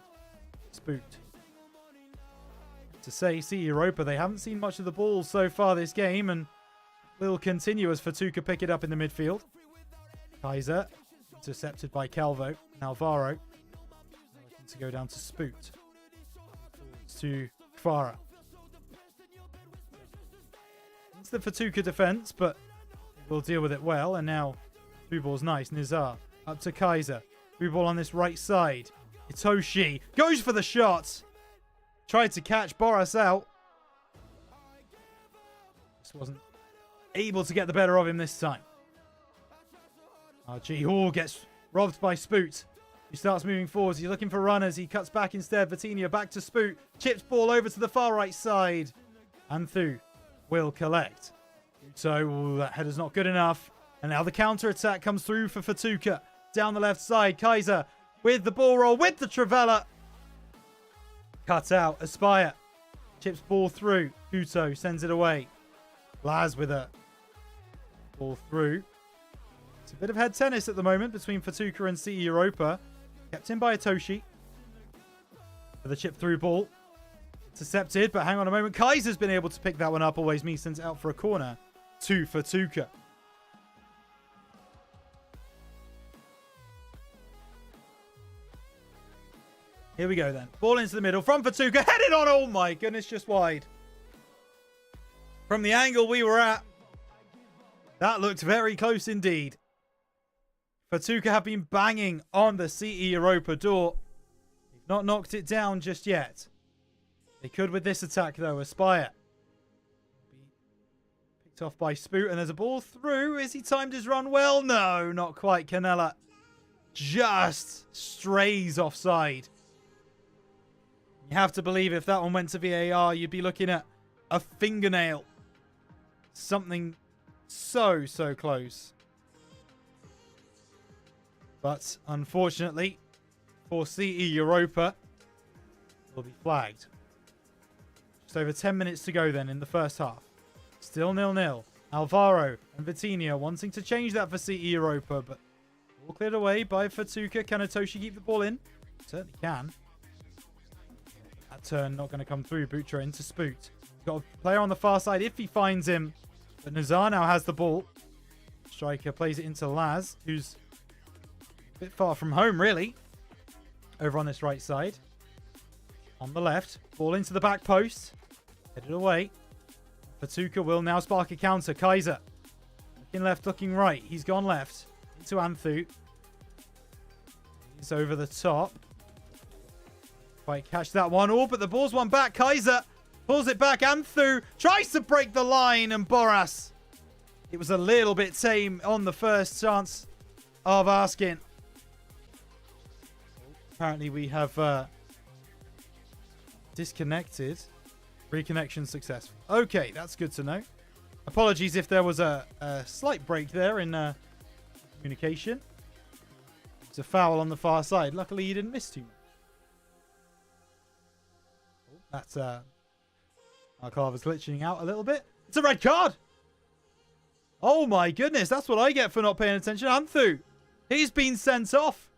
Spooked. To say, CE Europa, they haven't seen much of the ball so far this game, and will continue as Fatuka pick it up in the midfield. Kaiser, intercepted by Calvo. And Alvaro, looking to go down to Spoot. Forwards to Kfara. It's the Fatuka defense, but we'll deal with it well. And now, through ball's nice. Nizar, up to Kaiser. Through ball on this right side. Itoshi, goes for the shot. Tried to catch Boras out. This wasn't able to get the better of him this time. RG gets robbed by Spoot. He starts moving forwards. He's looking for runners. He cuts back instead. Vitinha back to Spoot. Chips ball over to the far right side. Anthu will collect. So that header's not good enough. And now the counter-attack comes through for Fatuka. Down the left side. Kaiser with the ball roll with the Trivela. Cut out. Aspire. Chips ball through. Uto sends it away. Laz with a ball through. It's a bit of head tennis at the moment between Fatuka and CE Europa. Kept in by Itoshi. For the chip through ball. Intercepted, but hang on a moment. Kaiser's been able to pick that one up. Always me sends it out for a corner to Fatuka. Here we go then. Ball into the middle from Fatuka. Headed on. Oh my goodness, just wide. From the angle we were at, that looked very close indeed. Fatuka have been banging on the CE Europa door. They've not knocked it down just yet. They could with this attack though. Aspire. Picked off by Spoot, and there's a ball through. Is he timed his run well? No, not quite. Canella just strays offside. You have to believe if that one went to VAR, you'd be looking at a fingernail. Something so close. But unfortunately, for CE Europa, will be flagged. Just over 10 minutes to go then in the first half. Still 0-0. Alvaro and Vitinha wanting to change that for CE Europa, but all cleared away by Fatuka. Can Itoshi keep the ball in? Certainly can. That turn not going to come through. Butra into Spoot. He's got a player on the far side if he finds him. But Nazar now has the ball. Striker plays it into Laz, who's a bit far from home, really. Over on this right side. On the left. Ball into the back post. Headed away. Fatuka will now spark a counter. Kaiser. Looking left, looking right. He's gone left. Into Anthu. He's over the top. Quite catch that one. Oh, but the ball's one back. Kaiser pulls it back. Anthu tries to break the line. And Boras. It was a little bit tame on the first chance of asking. Apparently we have disconnected. Reconnection successful. Okay, that's good to know. Apologies if there was a slight break there in communication. It's a foul on the far side. Luckily, you didn't miss too much. Oh, that's Arcarver's glitching out a little bit. It's a red card. Oh my goodness, that's what I get for not paying attention. Anthu, he's been sent off.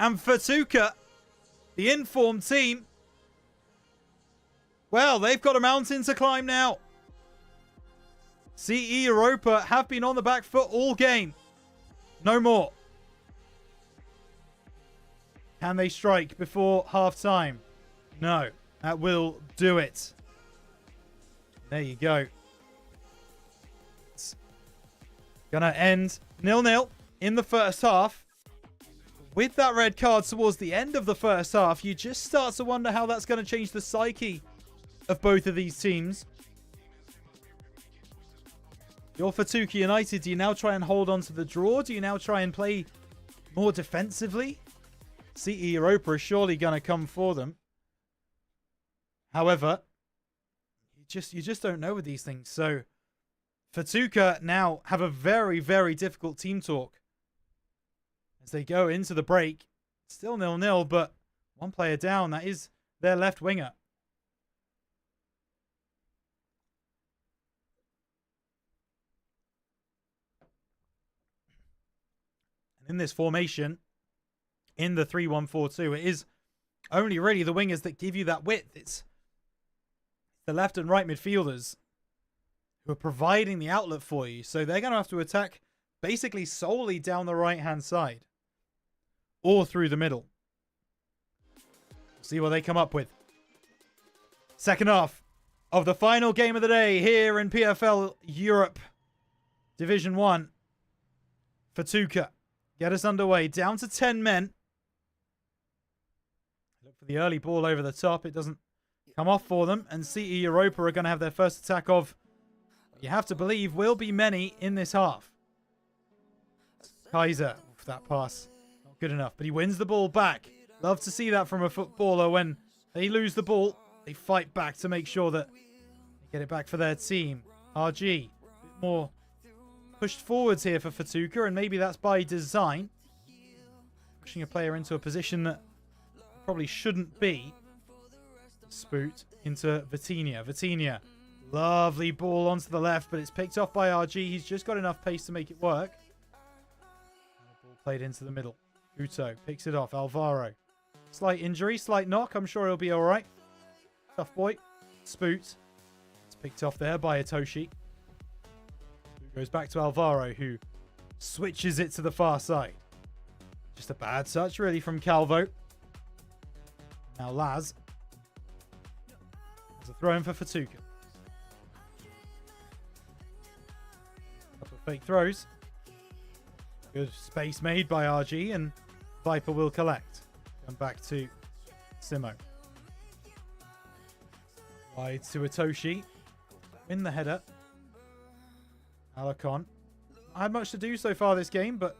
And Fatuka, the informed team, well, they've got a mountain to climb now. CE Europa have been on the back foot all game. No more. Can they strike before half-time? No. That will do it. There you go. It's gonna end 0-0 in the first half. With that red card towards the end of the first half, you just start to wonder how that's going to change the psyche of both of these teams. You're Fatuka United. Do you now try and hold on to the draw? Do you now try and play more defensively? CE Europa is surely going to come for them. However, you just don't know with these things. So Fatuka now have a very, very difficult team talk as they go into the break. Still 0-0, but one player down. That is their left winger. In this formation, in the 3-1-4-2, it is only really the wingers that give you that width. It's the left and right midfielders who are providing the outlet for you. So they're going to have to attack basically solely down the right-hand side or through the middle. See what they come up with. Second half of the final game of the day here in PFL Europe Division 1. Fatuka get us underway. Down to 10 men. Look for the early ball over the top. It doesn't come off for them. And CE Europa are going to have their first attack of You have to believe will be many in this half. Kaiser, that pass, not good enough, but he wins the ball back. Love to see that from a footballer. When they lose the ball, they fight back to make sure that they get it back for their team. RG, a bit more pushed forwards here for Fatuka, and maybe that's by design. Pushing a player into a position that probably shouldn't be. Spoot into Vitinha. Vitinha, lovely ball onto the left, but it's picked off by RG. He's just got enough pace to make it work. Ball played into the middle. Uto picks it off. Alvaro. Slight injury, slight knock. I'm sure he'll be all right. Tough boy. Spoot. It's picked off there by Itoshi. Goes back to Alvaro, who switches it to the far side. Just a bad touch, really, from Calvo. Now Laz. There's a throw in for Fatuka. Couple of fake throws. Good space made by RG, and Viper will collect. Come back to Simo. Wide to Itoshi. Win the header. Alakon. I had much to do so far this game, but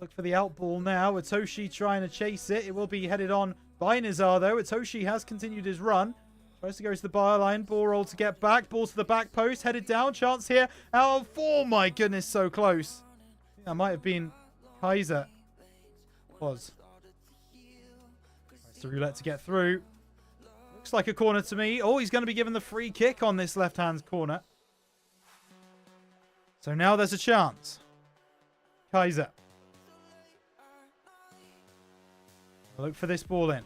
look for the out ball now. Itoshi trying to chase it. It will be headed on by Nizar, though. Itoshi has continued his run. Tries to go to the byline. Ball roll to get back. Ball to the back post. Headed down. Chance here. Oh my goodness, so close. I think that might have been Kaiser. Was. Tries to roulette to get through. Looks like a corner to me. Oh, he's going to be given the free kick on this left-hand corner. So now there's a chance. Kaiser. Look for this ball in.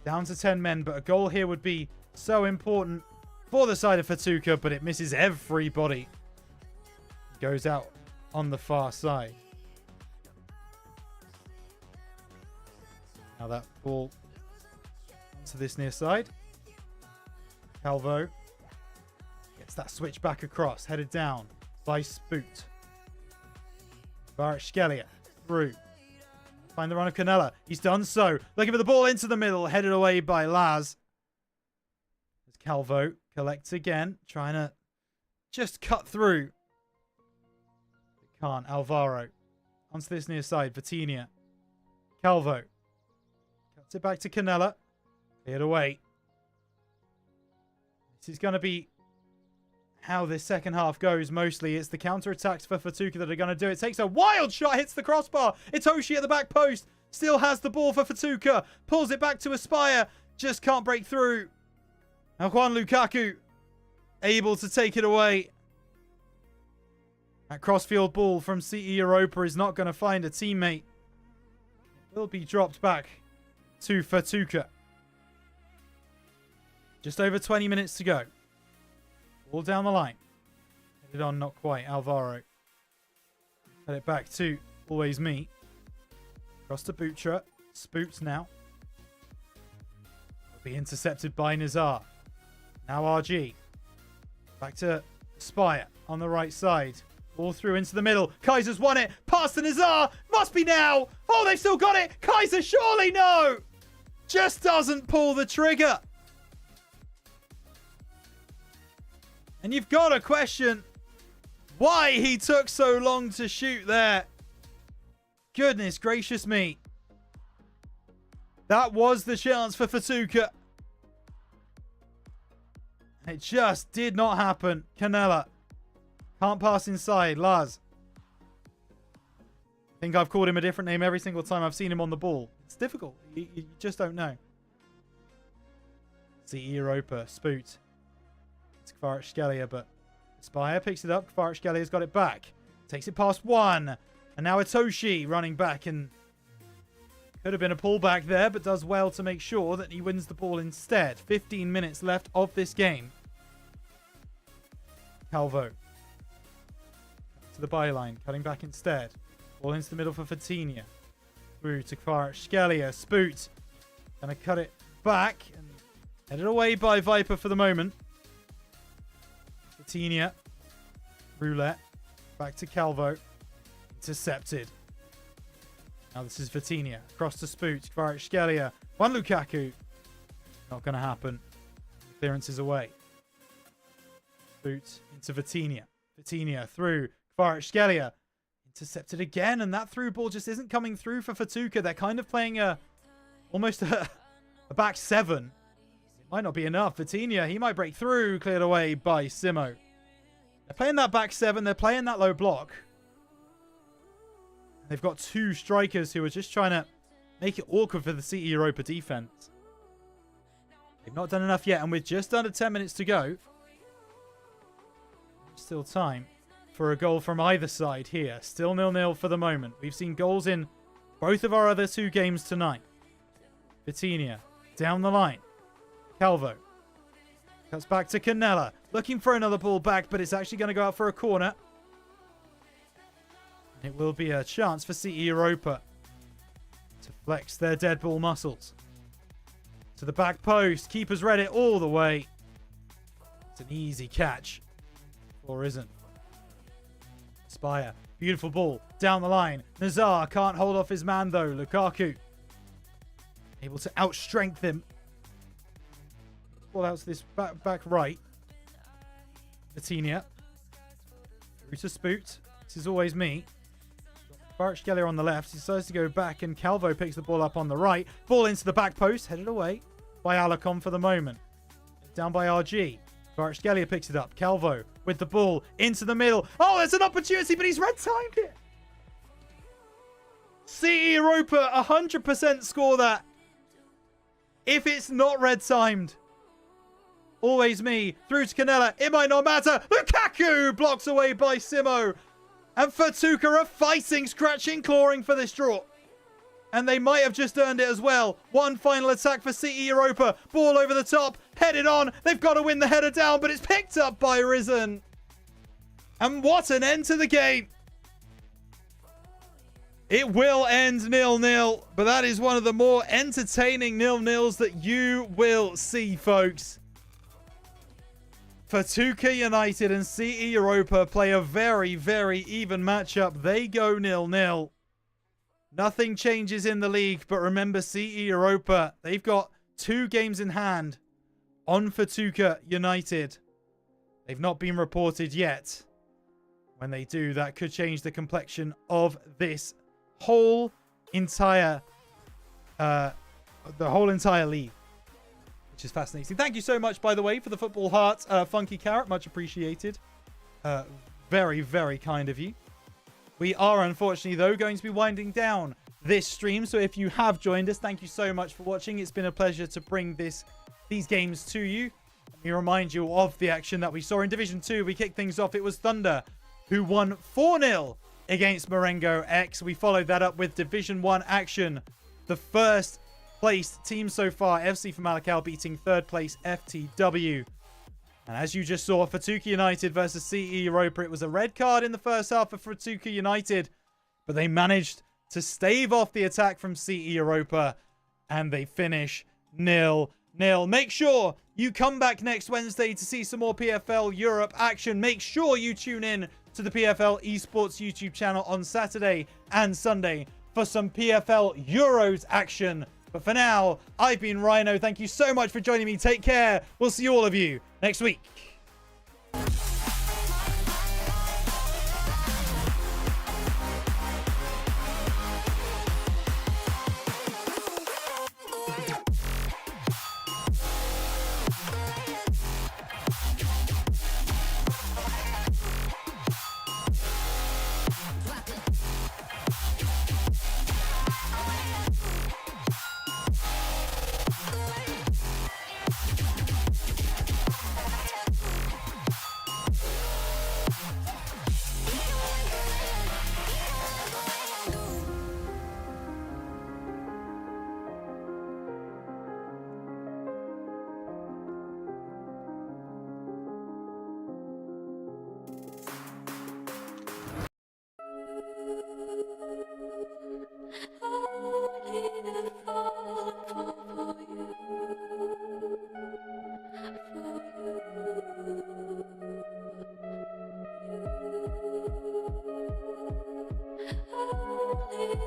Down to 10 men, but a goal here would be so important for the side of Fatuka, but it misses everybody. Goes out on the far side. Now that ball onto this near side. Calvo. Gets that switch back across. Headed down by Spoot. Kvaratskhelia through. Find the run of Canella. He's done so. Looking for the ball into the middle. Headed away by Laz. As Calvo collects again. Trying to just cut through. Can't. Alvaro. Onto this near side. Vitinha. Calvo. Cuts it back to Canella. Cleared away. This is going to be how this second half goes mostly. It's the counter-attacks for Fatuka that are going to do it. Takes a wild shot, hits the crossbar. Itoshi at the back post. Still has the ball for Fatuka. Pulls it back to Aspire. Just can't break through. And Juan Lukaku able to take it away. That crossfield ball from CE Europa is not going to find a teammate. It will be dropped back to Fatuka. Just over 20 minutes to go. All down the line. Headed on, not quite. Alvaro. Head it back to always me. Across to Butra. Spoots now. Will be intercepted by Nizar. Now RG. Back to Spire on the right side. All through into the middle. Kaiser's won it. Past to Nizar. Must be now. Oh, they've still got it. Kaiser, surely no. Just doesn't pull the trigger. And you've got to question why he took so long to shoot there. Goodness gracious me. That was the chance for Fatuka. It just did not happen. Canella. Can't pass inside. Laz. I think I've called him a different name every single time I've seen him on the ball. It's difficult. You just don't know. CE Europa. Spoot. Kvaratskhelia, but Spire picks it up. Kvaratskhelia got it back. Takes it past one. And now Itoshi running back, and could have been a pullback there, but does well to make sure that he wins the ball instead. 15 minutes left of this game. Calvo. To the byline. Cutting back instead. Ball into the middle for Vitinha. Through to Kvaratskhelia. Spoot. Gonna cut it back. And headed away by Viper for the moment. Vitinha. Roulette. Back to Calvo. Intercepted. Now this is Vitinha. Across to Spoot. Kvaratskhelia. Juan Lukaku. Not going to happen. Clearance is away. boot into Vitinha. Vitinha through Kvaratskhelia. Intercepted again, and that through ball just isn't coming through for Fatuka. They're kind of playing almost a back seven. It might not be enough. Vitinha, he might break through. Cleared away by Simo. They're playing that back seven. They're playing that low block. They've got two strikers who are just trying to make it awkward for the CE Europa defense. They've not done enough yet, and with just under 10 minutes to go, still time for a goal from either side here. Still 0-0 for the moment. We've seen goals in both of our other two games tonight. Vitinha down the line. Calvo cuts back to Canella. Looking for another ball back, but it's actually going to go out for a corner. And it will be a chance for CE Europa to flex their dead ball muscles. To the back post. Keeper's read it all the way. It's an easy catch. Or isn't. Spire. Beautiful ball. Down the line. Nazar can't hold off his man though. Lukaku. Able to outstrength him. Ball out to this back right. Vitinha. Through to Spoot. This is always me. Kvaratskhelia on the left. He decides to go back, and Calvo picks the ball up on the right. Ball into the back post. Headed away by Alarcon for the moment. Down by RG. Kvaratskhelia picks it up. Calvo with the ball into the middle. Oh, there's an opportunity, but he's red-timed it. CE Europa 100% score that. If it's not red-timed. Always me. Through to Canella. It might not matter. Lukaku blocks away by Simo. And Fatuka are fighting, scratching, clawing for this draw. And they might have just earned it as well. One final attack for CE Europa. Ball over the top. Headed on. They've got to win the header down, but it's picked up by Risen. And what an end to the game. It will end 0-0, but that is one of the more entertaining 0-0s that you will see, folks. Fatuka United and CE Europa play a very, very even matchup. They go 0-0. Nothing changes in the league, but remember CE Europa, they've got 2 games in hand on Fatuka United. They've not been reported yet. When they do, that could change the complexion of this whole entire league, which is fascinating. Thank you so much, by the way, for the football heart, Funky Carrot. Much appreciated. Very, very kind of you. We are, unfortunately, though, going to be winding down this stream. So if you have joined us, thank you so much for watching. It's been a pleasure to bring these games to you. Let me remind you of the action that we saw in Division 2. We kicked things off. It was Thunder who won 4-0 against Marengo X. We followed that up with Division 1 action. The first placed team so far, FC Famalicão, beating third place FTW. And as you just saw, Fatuka United versus CE Europa. It was a red card in the first half for Fatuka United, but they managed to stave off the attack from CE Europa, and they finish 0-0. Make sure you come back next Wednesday to see some more PFL Europe action. Make sure you tune in to the PFL Esports YouTube channel on Saturday and Sunday for some PFL Euros action. But for now, I've been Rhino. Thank you so much for joining me. Take care. We'll see all of you next week.